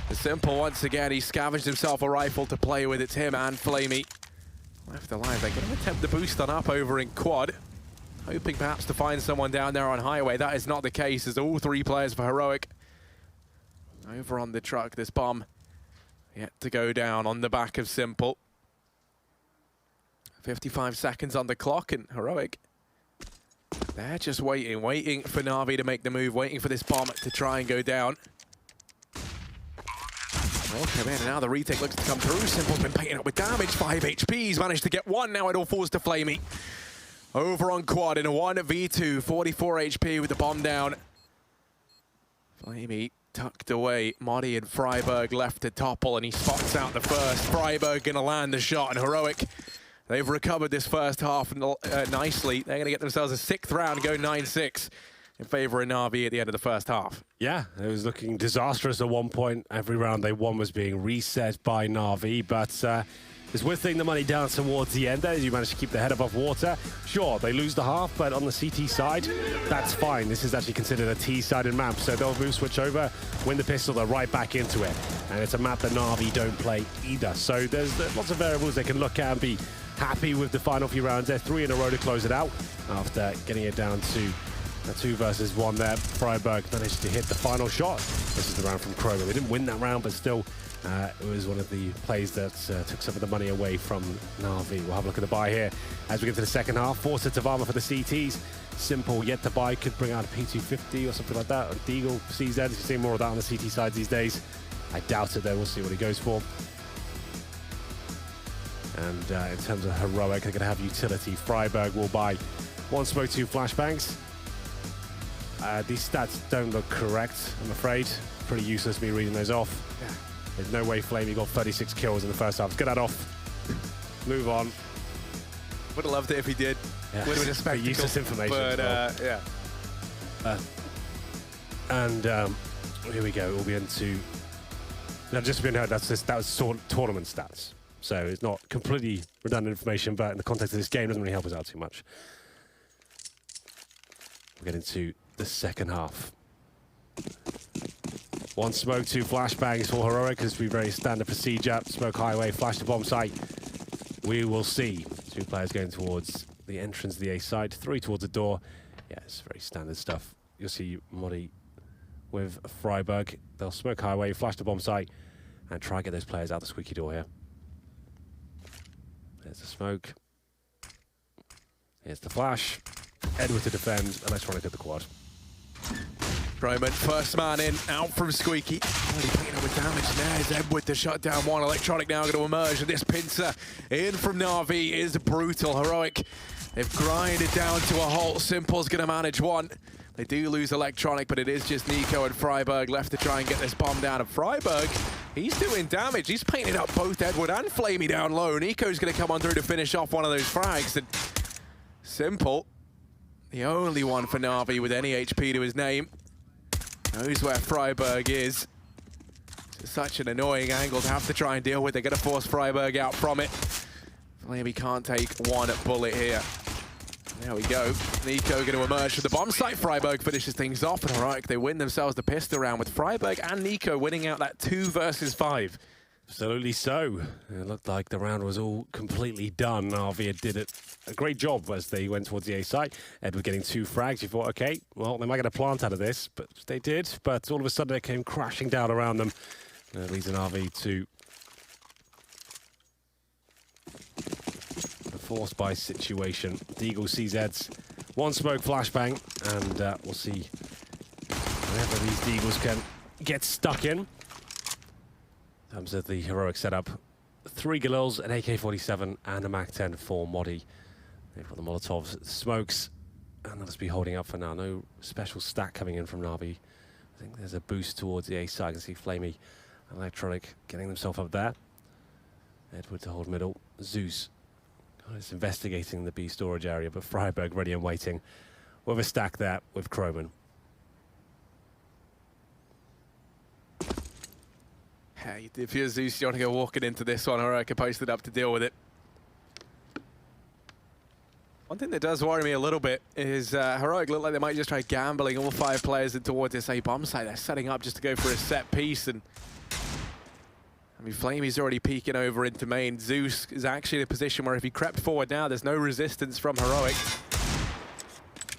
The Simple, once again, he scavenged himself a rifle to play with. It's him and Flamey left alive. They're going to attempt the boost on up over in quad, hoping perhaps to find someone down there on highway. That is not the case, as all three players for Heroic over on the truck. This bomb yet to go down on the back of Simple. 55 seconds on the clock, and Heroic, they're just waiting for Na'Vi to make the move, waiting for this bomb to try and go down. Well, come in, and now the retake looks to come through. Simple's been painting up with damage. 5 HP. He's managed to get one. Now it all falls to Flamey. Over on quad in a 1v2. 44 HP with the bomb down. Flamey tucked away. Modi and Freiberg left to topple, and he spots out the first. Freiberg going to land the shot, and Heroic, they've recovered this first half nicely. They're going to get themselves a 6th round, go 9-6 in favor of Na'Vi at the end of the first half. Yeah, it was looking disastrous at one point. Every round they won was being reset by Na'Vi, but it's whittling the money down towards the end there as you manage to keep their head above water. Sure, they lose the half, but on the CT side, that's fine. This is actually considered a T-sided map, so they'll move switch over, win the pistol, they're right back into it. And it's a map that Na'Vi don't play either. So there's lots of variables they can look at and be happy with the final few rounds. They're 3 in a row to close it out after getting it down to a 2 versus 1 there. Freiberg managed to hit the final shot. This is the round from Kroger. They didn't win that round, but still, it was one of the plays that took some of the money away from Na'Vi. We'll have a look at the buy here as we get to the second half. 4 sets of armor for the CTs. Simple yet to buy. Could bring out a P250 or something like that. Or Deagle, CZ. You see more of that on the CT side these days. I doubt it, though. We'll see what he goes for. And in terms of Heroic, they're going to have utility. Freiberg will buy 1 smoke, 2 flashbangs. These stats don't look correct, I'm afraid. Pretty useless me reading those off. Yeah. There's no way Flamey got 36 kills in the first half. Let's get that off. move on. Would have loved it if he did. Yeah. Would have been a spectacle. Useless information. But yeah. And here we go. We'll be into. Now, just been heard. That was tournament stats. So it's not completely redundant information, but in the context of this game, it doesn't really help us out too much. We'll get into the second half. 1 smoke, 2 flashbangs for Heroic, as we very standard procedure. Smoke highway, flash to bomb site. We will see 2 players going towards the entrance of the A side, 3 towards the door. Yeah, it's very standard stuff. You'll see Modi with Freiburg. They'll smoke highway, flash to bomb site, and try and get those players out the squeaky door here. There's the smoke. Here's the flash. Edward to defend. Electronic at the quad. Roman, first man in, out from Squeaky. Already picking up with damage there. Is Edward to shut down one. Electronic now going to emerge. And this pincer in from Na'Vi is brutal. Heroic, they've grinded down to a halt. Simple's going to manage one. They do lose Electronic, but it is just Nico and Freiburg left to try and get this bomb down. And Freiburg, he's doing damage. He's painted up both Edward and Flamey down low. Nico's going to come on through to finish off one of those frags. And Simple, the only one for Na'Vi with any HP to his name, knows where Freiburg is. It's such an annoying angle to have to try and deal with. They're going to force Freiburg out from it. Flamey can't take one bullet here. There we go. Nico going to emerge from the bomb site. Freiburg finishes things off, and Heroic, they win themselves the pistol round with Freiburg and Nico winning out that 2 versus 5. Absolutely so. It looked like the round was all completely done. Arvia did a great job as they went towards the A side. Edward getting 2 frags. You thought, okay, well, they might get a plant out of this, but they did. But all of a sudden, it came crashing down around them. Leads an RV to a forced by situation. Deagle CZs 1 smoke flashbang, and we'll see whenever these Deagles can get stuck in. In terms of the Heroic setup, 3 Galils, an AK-47, and a MAC-10 for Modi. They've got the Molotovs, smokes, and they'll just be holding up for now. No special stack coming in from Na'Vi. I think there's a boost towards the A side. I can see Flamey and Electronic getting themselves up there. Edward to hold middle. Zeus is investigating the B storage area, but Freiburg ready and waiting with a stack there with Croman. Hey, if you're Zeus, you want to go walking into this one, or I could post it up to deal with it. One thing that does worry me a little bit is Heroic look like they might just try gambling all 5 players in towards this A bomb site. They're setting up just to go for a set piece, and I mean, Flamey's already peeking over into main. Zeus is actually in a position where if he crept forward now, there's no resistance from Heroic,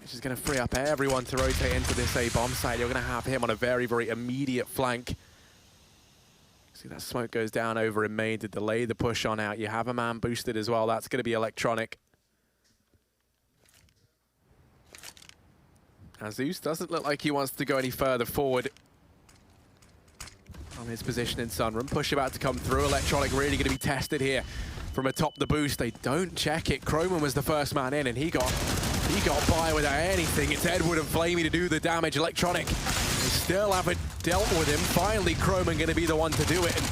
which is going to free up everyone to rotate into this A bomb site. You're going to have him on a very, very immediate flank. See, that smoke goes down over in main to delay the push on out. You have a man boosted as well. That's going to be Electronic. Now, Zeus doesn't look like he wants to go any further forward from his position in Sunroom. Push about to come through. Electronic really going to be tested here from atop the boost. They don't check it. Croman was the first man in, and he got by without anything. It's Edward and Flamey to do the damage. Electronic, they still haven't dealt with him. Finally, Croman going to be the one to do it. And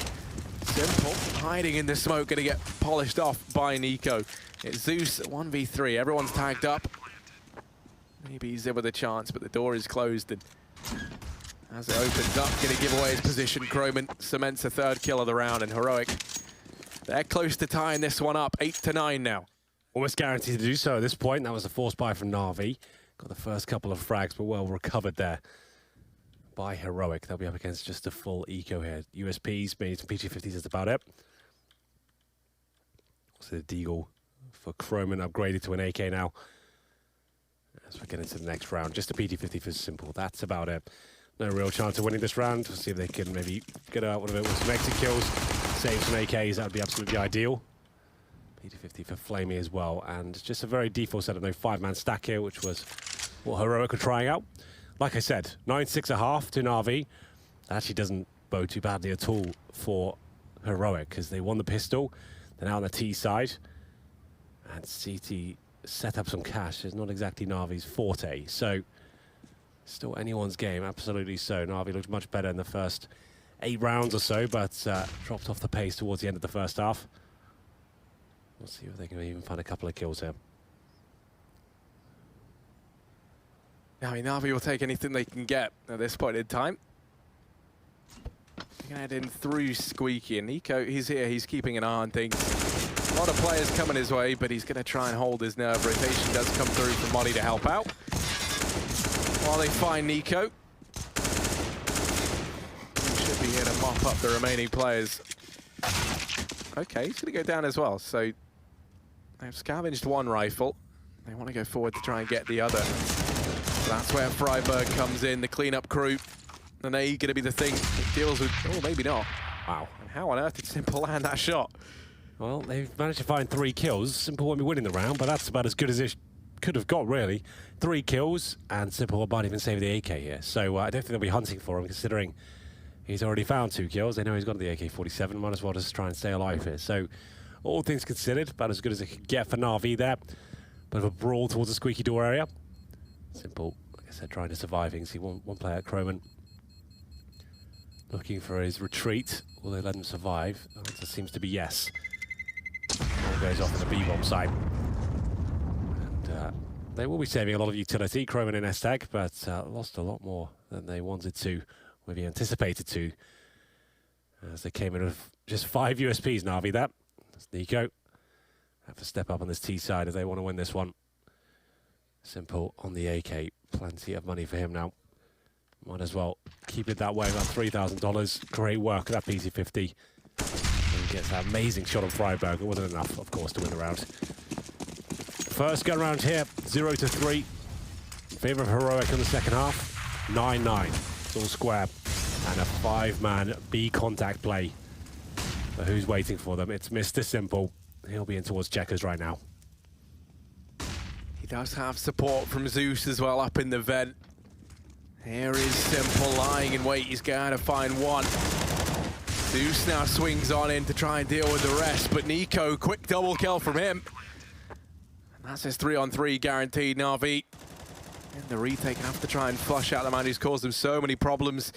Simple, hiding in the smoke, going to get polished off by Nico. It's Zeus 1v3. Everyone's tagged up. Maybe he's in with a chance, but the door is closed. And as it opens up, going to give away his position. Croman cements a 3rd kill of the round, and Heroic, they're close to tying this one up. 8-9 now. Almost guaranteed to do so at this point. That was a forced buy from Na'Vi. Got the first couple of frags, but well recovered there by Heroic. They'll be up against just a full eco here. USPs, maybe some PG-50s, that's about it. So the Deagle for Croman upgraded to an AK now. As we get into the next round, just a PT-50 for Simple. That's about it. No real chance of winning this round. We'll see if they can maybe get out one of it with some exit kills, save some AKs. That would be absolutely ideal. PT-50 for Flamey as well. And just a very default setup. No 5-man stack here, which was what Heroic were trying out. Like I said, 9-6.5 to Na'Vi. That actually doesn't bode too badly at all for Heroic, because they won the pistol. They're now on the T side. And CT set up some cash. It's not exactly Na'Vi's forte. So, still anyone's game, absolutely so. Na'Vi looked much better in the first 8 rounds or so, but dropped off the pace towards the end of the first half. We'll see if they can even find a couple of kills here. I mean, Na'Vi will take anything they can get at this point in time. They're going to head in through Squeaky, and Nico, he's here, he's keeping an eye on things. A lot of players coming his way, but he's going to try and hold his nerve. Rotation does come through from Modi to help out. While they find Nico. He should be here to mop up the remaining players. Okay, he's going to go down as well. So they've scavenged one rifle. They want to go forward to try and get the other. So that's where Freiburg comes in, the cleanup crew. And they're going to be the thing that deals with... Oh, maybe not. Wow. And how on earth did Simple land that shot? Well, they've managed to find 3 kills. Simple won't be winning the round, but that's about as good as it could have got, really. 3 kills, and Simple might even save the AK here. So I don't think they'll be hunting for him, considering he's already found 2 kills. They know he's got the AK-47. Might as well just try and stay alive here. So all things considered, about as good as it could get for Na'Vi there. Bit of a brawl towards the squeaky door area. Simple, like I said, trying to survive. You can see one player at Croman looking for his retreat. Will they let him survive? The answer seems to be yes. All goes off in the B-bomb site. And they will be saving a lot of utility, Croman and S-Tag, but lost a lot more than they wanted to, maybe anticipated to, as they came in with just 5 USPs, Na'Vi that. That's Nico. Have to step up on this T side if they want to win this one. Simple on the AK. Plenty of money for him now. Might as well keep it that way, about $3,000. Great work at that PC-50. And he gets that amazing shot on Freiburg. It wasn't enough, of course, to win the round. First gun round here, 0-3. Favor of Heroic in the second half, 9-9. It's all square. And a 5-man B contact play. But who's waiting for them? It's Mr. Simple. He'll be in towards checkers right now. He does have support from Zeus as well up in the vent. Here is Simple lying in wait. He's going to find one. Zeus now swings on in to try and deal with the rest, but Nico, quick double kill from him. And that's his 3-on-3 guaranteed. Na'Vi in the retake have to try and flush out the man who's caused them so many problems.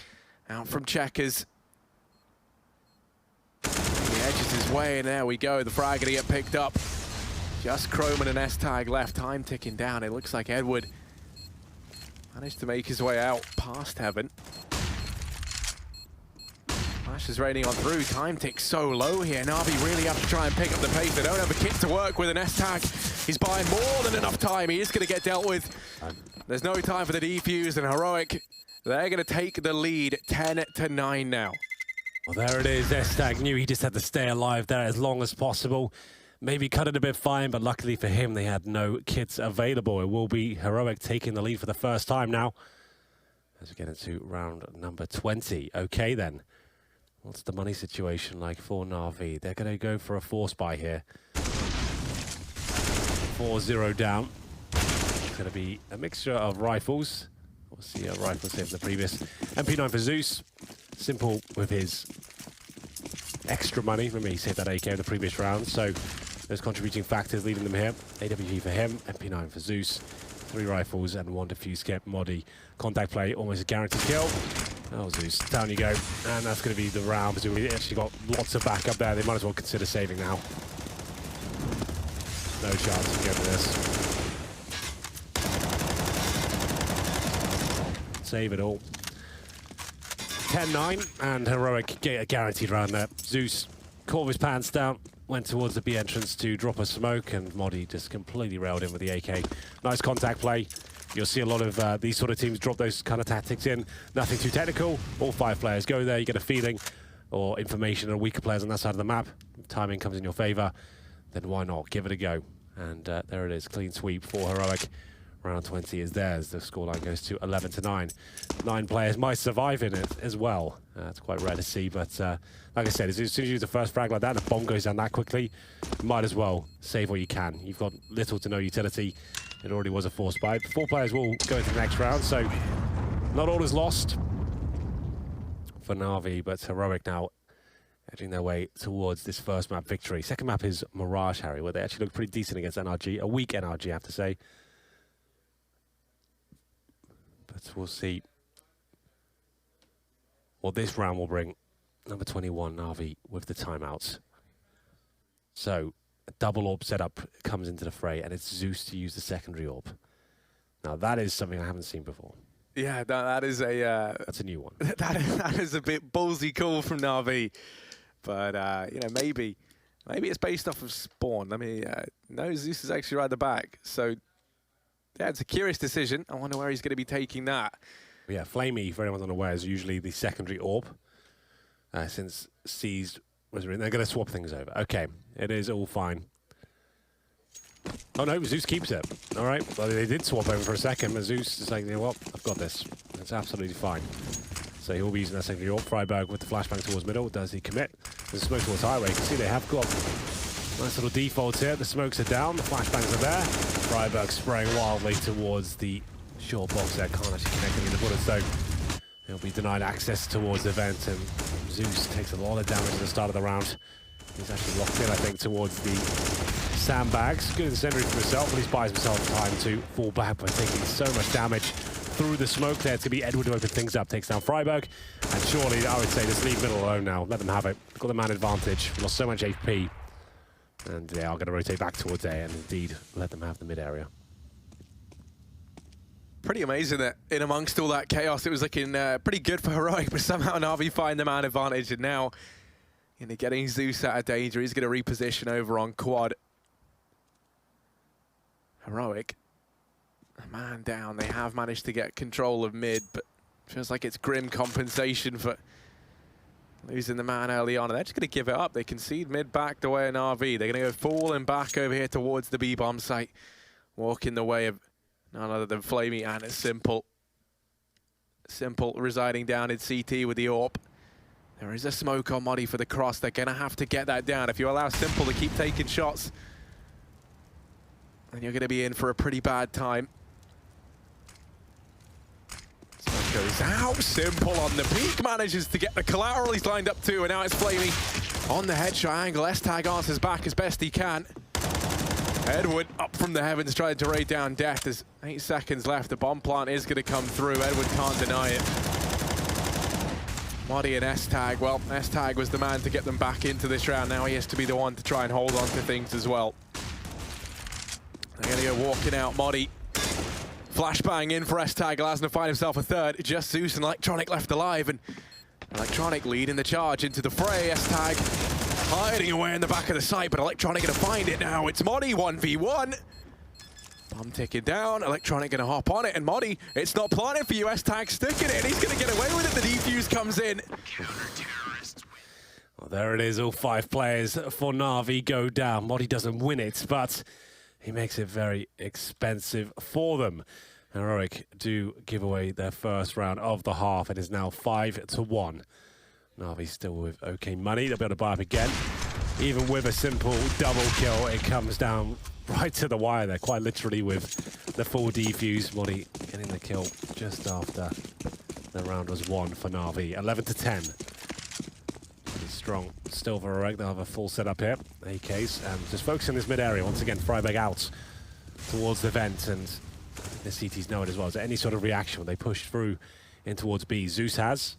Out from checkers. He edges his way, and there we go. The frag gonna get picked up. Just Croman and S-Tag left. Time ticking down. It looks like Edward managed to make his way out past Heaven. Flash is raining on through. Time ticks so low here. Na'Vi really have to try and pick up the pace. They don't have a kit to work with, an S-Tag. He's buying more than enough time. He is going to get dealt with. There's no time for the defuse, and Heroic, they're going to take the lead 10-9 now. Well, there it is. S-Tag knew he just had to stay alive there as long as possible. Maybe cut it a bit fine, but luckily for him, they had no kits available. It will be Heroic taking the lead for the first time now. As we get into round number 20. Okay, then. What's the money situation like for Na'Vi? They're going to go for a force buy here. 4-0 down. It's going to be a mixture of rifles. We'll see a rifle save the previous. MP9 for Zeus. Simple with his extra money. Remember, he saved that AK in the previous round, so those contributing factors leading them here. AWG for him, MP9 for Zeus. 3 rifles and 1 defuse kit. Modi, contact play, almost a guaranteed kill. Oh, Zeus, down you go. And that's going to be the round, because we actually got lots of backup there. They might as well consider saving now. No chance of getting this. Save it all. 10-9, and Heroic get a guaranteed round there. Zeus caught his pants down, went towards the B entrance to drop a smoke, and Modi just completely railed in with the AK. Nice contact play. You'll see a lot of these sort of teams drop those kind of tactics in. Nothing too technical. All 5 players go there. You get a feeling or information on weaker players on that side of the map. If timing comes in your favor, then why not? Give it a go. And there it is. Clean sweep for Heroic. Round 20 is theirs. The scoreline goes to 11-9. 9 players might survive in it as well. It's quite rare to see, but like I said, as soon as you use the first frag like that and a bomb goes down that quickly, you might as well save what you can. You've got little to no utility. It already was a force buy. 4 players will go into the next round, so not all is lost for Na'Vi, but Heroic now edging their way towards this first map victory. Second map is Mirage, Harry, where they actually look pretty decent against NRG. A weak NRG, I have to say. But we'll see what this round will bring. Number 21, Na'Vi with the timeouts. So, a double orb setup comes into the fray, and it's Zeus to use the secondary orb. Now, that is something I haven't seen before. Yeah, that is a... That's a new one. that is a bit ballsy call from Na'Vi. But, you know, maybe it's based off of Spawn. I mean, no, Zeus is actually right at the back. So, yeah, it's a curious decision. I wonder where he's going to be taking that. Yeah, Flamey, for anyone's unaware, is usually the secondary orb. Since Seized was written, they're going to swap things over. Okay, it is all fine. Oh no, Zeus keeps it. All right, well, they did swap over for a second, but Zeus is like, you know what, I've got this. It's absolutely fine. So he'll be using that secondary orb. Freiburg with the flashbang towards middle. Does he commit? There's a smoke towards highway. You can see they have got nice little defaults here. The smokes are down, the flashbangs are there. Freiburg spraying wildly towards the short box there. Can't actually connect him in the bullet, so he'll be denied access towards the vent, and Zeus takes a lot of damage at the start of the round. He's actually locked in, I think, towards the sandbags. Good incendiary for himself, but he buys himself time to fall back by taking so much damage through the smoke there. It's going to be Edward to open things up, takes down Freiburg, and surely, I would say, just leave middle alone now. Let them have it. Got the man advantage. Lost so much HP. And they are going to rotate back towards A and indeed let them have the mid area. Pretty amazing that in amongst all that chaos, it was looking pretty good for Heroic, but somehow Na'Vi find the man advantage, and now, you know, getting Zeus out of danger, he's going to reposition over on quad. Heroic, a man down. They have managed to get control of mid, but feels like it's grim compensation for losing the man early on, and they're just going to give it up. They concede mid back the way in RV. They're going to go falling back over here towards the B-bomb site, walking the way of none other than Flamey, and it's Simple. Simple residing down in CT with the AWP. There is a smoke on Modi for the cross. They're going to have to get that down. If you allow Simple to keep taking shots, then you're going to be in for a pretty bad time. Smoke goes out. Simple on the peak. Manages to get the collateral he's lined up to, and now it's Flamey on the head triangle. S-Tag answers back as best he can. Edward up from the heavens trying to raid down Death. There's 8 seconds left. The bomb plant is going to come through. Edward can't deny it. Modi and S-Tag. Well, S-Tag was the man to get them back into this round. Now he has to be the one to try and hold on to things as well. They're going to go walking out. Modi. Flashbang in for S-Tag. Allows him to find himself a third. Just Zeus and Electronic left alive. And Electronic leading the charge into the fray. S-Tag hiding away in the back of the site, but Electronic going to find it now. It's Modi 1v1. Bomb ticking down. Electronic going to hop on it, and Modi, it's not planted for you. S-Tag sticking it, and he's going to get away with it. The defuse comes in. Well, there it is. All 5 players for Na'Vi go down. Modi doesn't win it, but he makes it very expensive for them. Heroic do give away their first round of the half. It is now 5-1. Na'Vi still with okay money. They'll be able to buy up again. Even with a simple double kill, it comes down right to the wire there, quite literally with the full defuse. Modi getting the kill just after the round was won for Na'Vi. 11-10. Pretty strong still for Heroic. They'll have a full setup here. AKs, and just focusing this mid area. Once again, Freiburg out towards the vent, and the CTs know it as well. Is there any sort of reaction when they push through in towards B? Zeus has.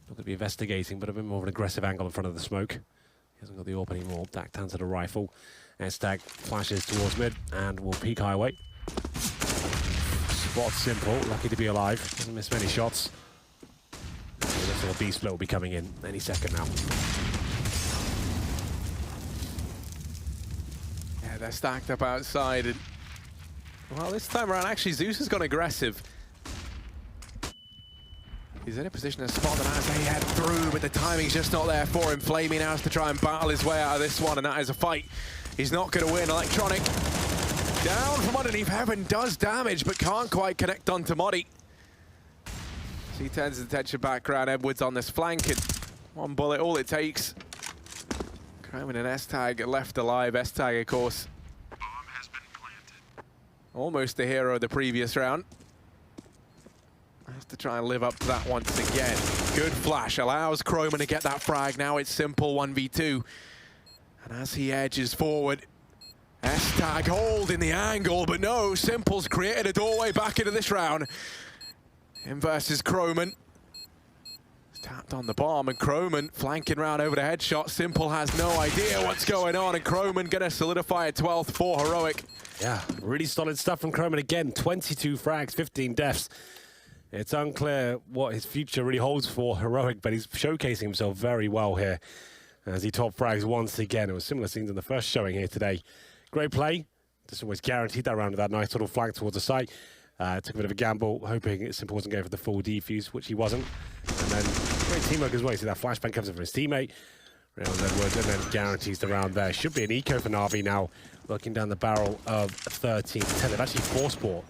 Not going to be investigating, but a bit more of an aggressive angle in front of the smoke. He hasn't got the AWP anymore. Dak turns to the rifle. S-Tag flashes towards mid and will peek highway. Spot Simple, lucky to be alive. Doesn't miss many shots. The rest of the B split will be coming in any second now. Yeah, they're stacked up outside. And, well, this time around, actually, Zeus has gone aggressive. He's in a position to spot them as they head through, but the timing's just not there for him. Flamey now has to try and battle his way out of this one, and that is a fight he's not going to win. Electronic down from underneath heaven, does damage, but can't quite connect onto Modi. So he turns his attention back around. Edwards on this flank, and 1 bullet, all it takes. Croman and S-Tag left alive. S-Tag, of course, almost the hero of the previous round. Has to try and live up to that once again. Good flash, allows Croman to get that frag. Now it's Simple 1v2. And as he edges forward, S-Tag holding the angle, but no, Simple's created a doorway back into this round. Him versus Croman. Tapped on the bomb, and Croman flanking round over the headshot. Simple has no idea what's going on, and Croman gonna solidify a 12th for Heroic. Yeah, really solid stuff from Croman again. 22 frags, 15 deaths. It's unclear what his future really holds for Heroic, but he's showcasing himself very well here as he top frags once again. It was similar scenes in the first showing here today. Great play. Just always guaranteed that round with that nice little flank towards the site. Took a bit of a gamble, hoping Simple wasn't going for the full defuse, which he wasn't. And then great teamwork as well. You see that flashbang comes in from his teammate. Round Edwards, and then guarantees the round there. Should be an eco for Na'Vi now, looking down the barrel of 13 to 10. They've actually force bought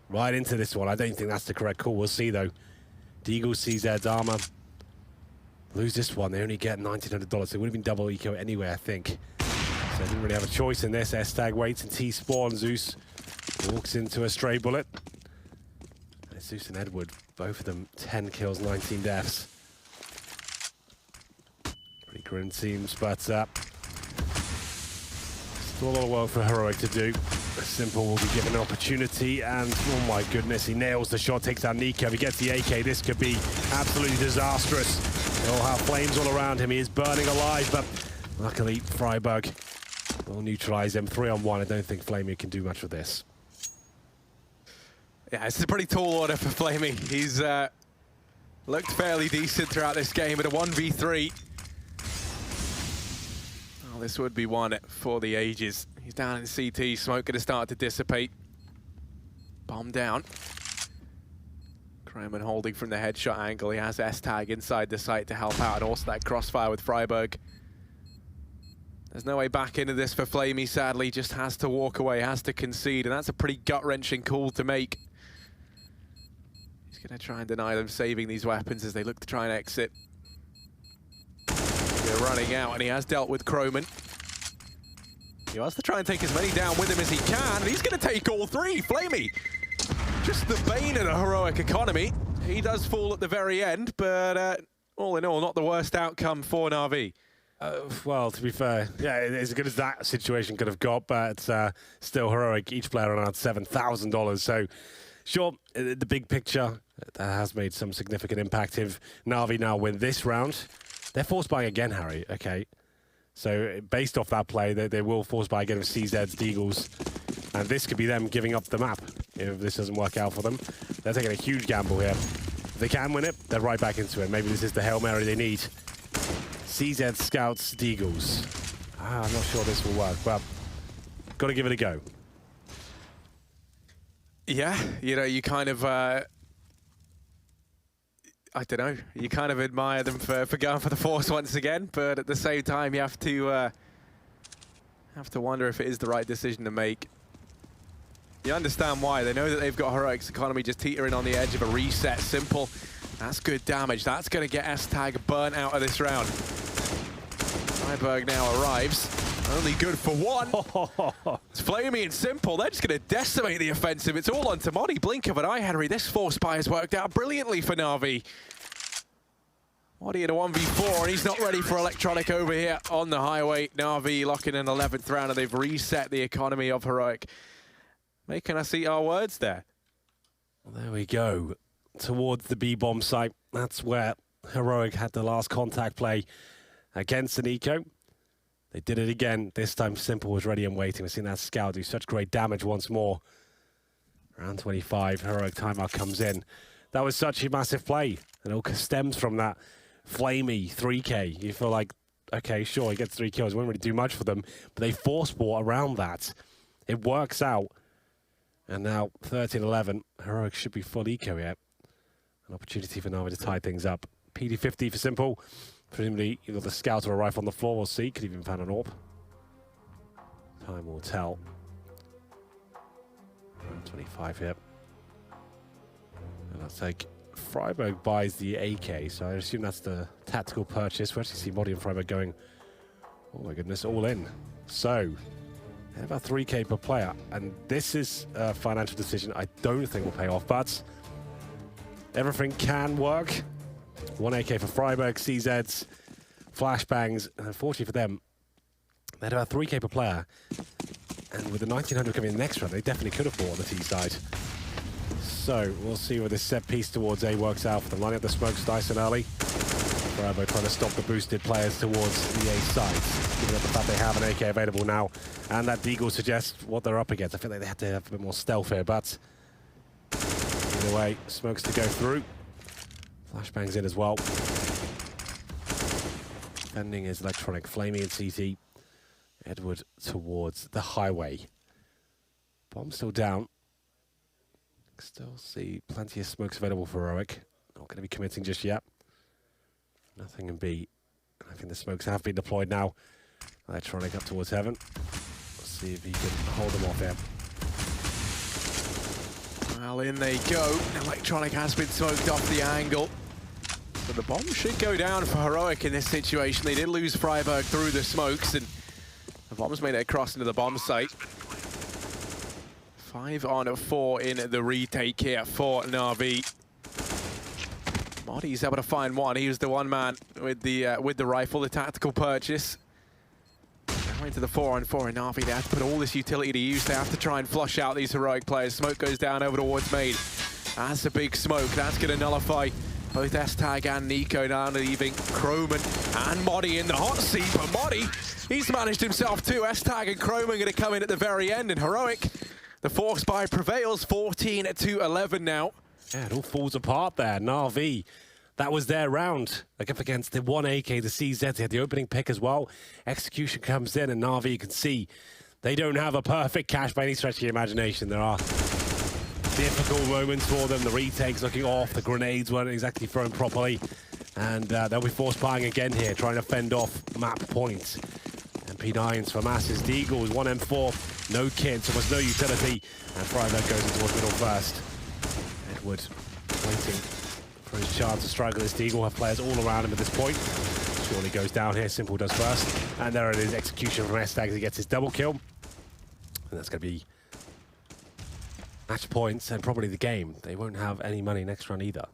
right into this one. I don't think that's the correct call. We'll see though. Deagle sees Ed's armor. Lose this one. They only get $1,900. They would have been double eco anyway, I think. So they didn't really have a choice in this. S-Tag waits and T-Spawn. Zeus walks into a stray bullet. And Zeus and Edward, both of them 10 kills, 19 deaths. Pretty grim teams, but still a lot of work for Heroic to do. Simple will be given an opportunity, and oh my goodness, he nails the shot, takes out Nico. If he gets the AK, this could be absolutely disastrous. He'll have flames all around him. He is burning alive, but luckily Freiburg will neutralize him. 3-on-1. I don't think Flamey can do much with this. Yeah, it's a pretty tall order for Flamey. He's looked fairly decent throughout this game at a 1v3. Oh, this would be one for the ages. He's down in CT, smoke gonna start to dissipate. Bomb down. Croman holding from the headshot angle. He has S-Tag inside the site to help out, and also that crossfire with Freiburg. There's no way back into this for Flamey, sadly. Just has to walk away, has to concede, and that's a pretty gut-wrenching call to make. He's gonna try and deny them saving these weapons as they look to try and exit. They're running out, and he has dealt with Croman. He wants to try and take as many down with him as he can, and he's going to take all three. Flamey, just the bane of the Heroic economy. He does fall at the very end, but all in all, not the worst outcome for Na'Vi. Well, to be fair, yeah, as good as that situation could have got, but still Heroic, each player around $7,000. So, sure, the big picture, that has made some significant impact. If Na'Vi now win this round, they're forced buying again, Harry, okay? So based off that play, they will force buy again with CZs, Deagles, and this could be them giving up the map if this doesn't work out for them. They're taking a huge gamble here. If they can win it, they're right back into it. Maybe this is the Hail Mary they need. CZ scouts, Deagles. I'm not sure this will work, but got to give it a go. Yeah, you know, you kind of... I don't know, you kind of admire them for going for the force once again, but at the same time you have to wonder if it is the right decision to make. You understand why. They know that they've got Heroic's economy just teetering on the edge of a reset. Simple. That's good damage. That's going to get S-Tag burnt out of this round. Freiburg now arrives. Only good for one. It's Flamey and Simple. They're just going to decimate the offensive. It's all on Tamodi. Blink of an eye, Henry. This force buy has worked out brilliantly for Na'Vi. Wadi in a 1v4, and he's not ready for Electronic over here on the highway. Na'Vi locking in 11th round, and they've reset the economy of Heroic. Making us eat our words there. Well, there we go. Towards the B-bomb site. That's where Heroic had the last contact play against an eco. They did it again. This time Simple was ready and waiting. We've seen that scout do such great damage once more. Round 25, Heroic timeout comes in. That was such a massive play. And it all stems from that Flamey 3K. You feel like, okay, sure, he gets 3 kills. It won't really do much for them. But they force bought around that. It works out. And now 13-11. Heroic should be full eco yet. An opportunity for Na'Vi to tie things up. PD50 for Simple. Presumably, you've got the scout or a rifle on the floor. We'll see. Could even found an AWP. Time will tell. 25 here. And let's take Freiburg buys the AK, so I assume that's the tactical purchase. We actually see Modi and Freiburg going, oh my goodness, all in. So, they have about 3K per player, and this is a financial decision I don't think will pay off, but everything can work. 1 AK for Freiburg, CZs, flashbangs, and unfortunately for them, they had about 3K per player. And with the 1900 coming in the next round, they definitely could have bought on the T side. So we'll see where this set piece towards A works out for them. Lining up the smokes nice and early. Bravo trying to stop the boosted players towards the A side, given the fact they have an AK available now, and that Deagle suggests what they're up against. I feel like they have to have a bit more stealth here, but either way, smokes to go through. Flashbangs in as well. Defending is Electronic, Flamey and CT. Edward towards the highway. Bomb still down. Still see plenty of smokes available for Heroic. Not going to be committing just yet. Nothing in B. I think the smokes have been deployed now. Electronic up towards Heaven. Let's see if he can hold them off here. Well, in they go. Electronic has been smoked off the angle. So the bomb should go down for Heroic in this situation. They did lose Freiburg through the smokes, and the bomb's made it across into the bomb site. 5 on 4 in the retake here for Na'Vi. Modi's able to find one. He was the one man with the rifle, the tactical purchase. Now into the 4-on-4, and Na'Vi, they have to put all this utility to use. They have to try and flush out these Heroic players. Smoke goes down over towards Maid. That's a big smoke. That's going to nullify both S-Tag and Nico, now leaving Croman and Modi in the hot seat. But Modi, he's managed himself too. S-Tag and Croman going to come in at the very end, and Heroic, the force buy prevails, 14-11 now. Yeah, it all falls apart there. Na'Vi, that was their round. Like up against the 1 AK, the CZ, they had the opening pick as well. Execution comes in, and Na'Vi, you can see, they don't have a perfect cash by any stretch of your imagination. There are difficult moments for them. The retakes looking off, the grenades weren't exactly thrown properly. And they'll be force buying again here, trying to fend off map points. MP9s for Masses, Deagles, 1M4, no kids, almost no utility. And Freiburg goes in towards middle first. Edward waiting for his chance to strike with this Deagle. Have players all around him at this point. Surely goes down here, Simple does first. And there it is, execution from S-Tag as he gets his double kill. And that's going to be match points and probably the game. They won't have any money next round either.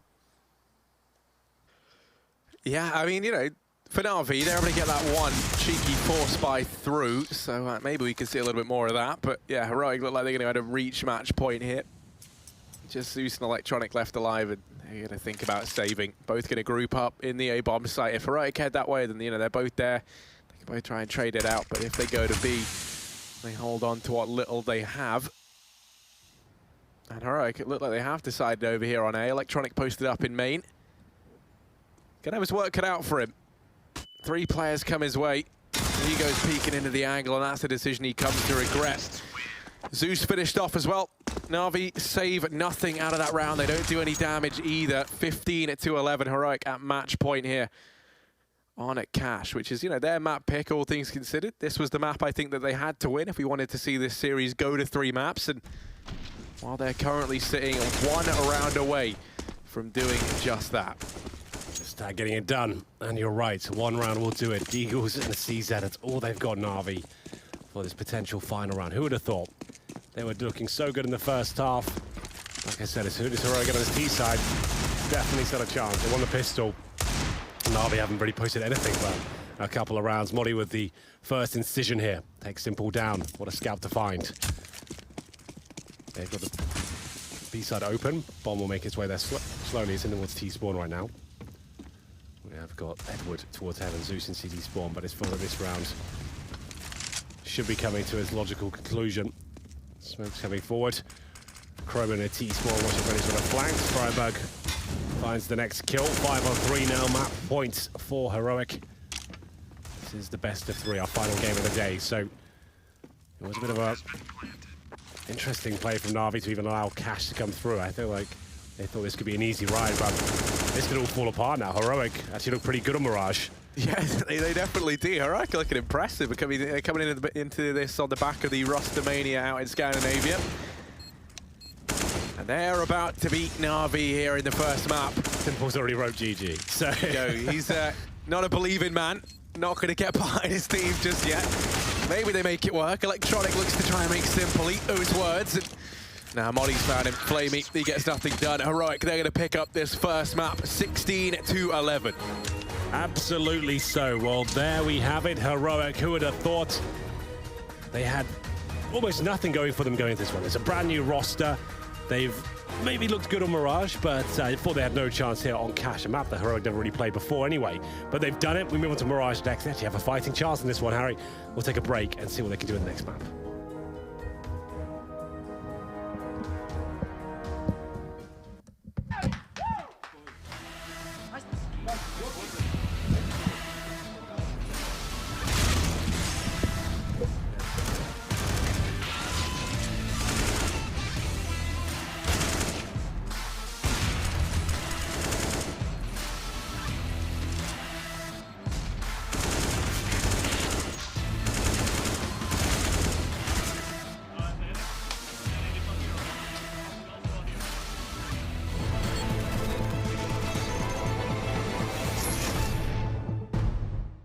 Yeah, I mean, you know, for Na'Vi, they're able to get that one cheeky force buy through, so maybe we can see a little bit more of that. But yeah, Heroic look like they're going to have a reach match point here. Just Zeus and Electronic left alive, and they're going to think about saving. Both going to group up in the A-bomb site. If Heroic head that way, then, you know, they're both there. They can both try and trade it out, but if they go to B, they hold on to what little they have. And Heroic, it looked like they have decided over here on A. Electronic posted up in main. Gonna have his work cut out for him. 3 players come his way. He goes peeking into the angle, and that's a decision he comes to regret. Zeus finished off as well. Na'Vi save nothing out of that round. They don't do any damage either. 15-11, Heroic at match point here on at Cash, which is, you know, their map pick, all things considered. This was the map I think that they had to win if we wanted to see this series go to 3 maps. And while they're currently sitting 1 round away from doing just that. Just getting it done. And you're right, 1 round will do it. Eagles and the CZ, that's all they've got, Na'Vi, for this potential final round. Who would have thought? They were looking so good in the first half. Like I said, as soon as Heroic got on his T side, definitely stood a chance. They won the pistol. Na'Vi haven't really posted anything for a couple of rounds. Modi with the first incision here. Takes Simple down. What a scalp to find. They've got the B side open. Bomb will make its way there slowly. It's in towards T spawn right now. We have got Edward towards Heaven, Zeus and CD spawn, but it's for this round. Should be coming to its logical conclusion. Smoke's coming forward. Croman and T spawn watching ready for the flanks. Freiburg finds the next kill. 5 on 3 now. Map points for Heroic. This is the best of 3, our final game of the day. So it was a bit of a interesting play from Na'Vi to even allow Cash to come through. I feel like they thought this could be an easy ride, but this could all fall apart now. Heroic actually look pretty good on Mirage. Yeah, they definitely do. Heroic looking impressive. They're coming into this on the back of the Rustamania out in Scandinavia. And they're about to beat Na'Vi here in the first map. Simple's already wrote GG. So he's not a believing man. Not going to get behind his team just yet. Maybe they make it work. Electronic looks to try and make Simple eat those words. And now Modi's found him. Flamey, he gets nothing done. Heroic, they're going to pick up this first map, 16-11. Absolutely so. Well, there we have it. Heroic, who would have thought? They had almost nothing going for them going into this one. It's a brand new roster. They've maybe looked good on Mirage, but I thought they had no chance here on Cash, a map that Heroic never really played before anyway. But they've done it. We move on to Mirage next. They actually have a fighting chance in this one, Harry. We'll take a break and see what they can do in the next map.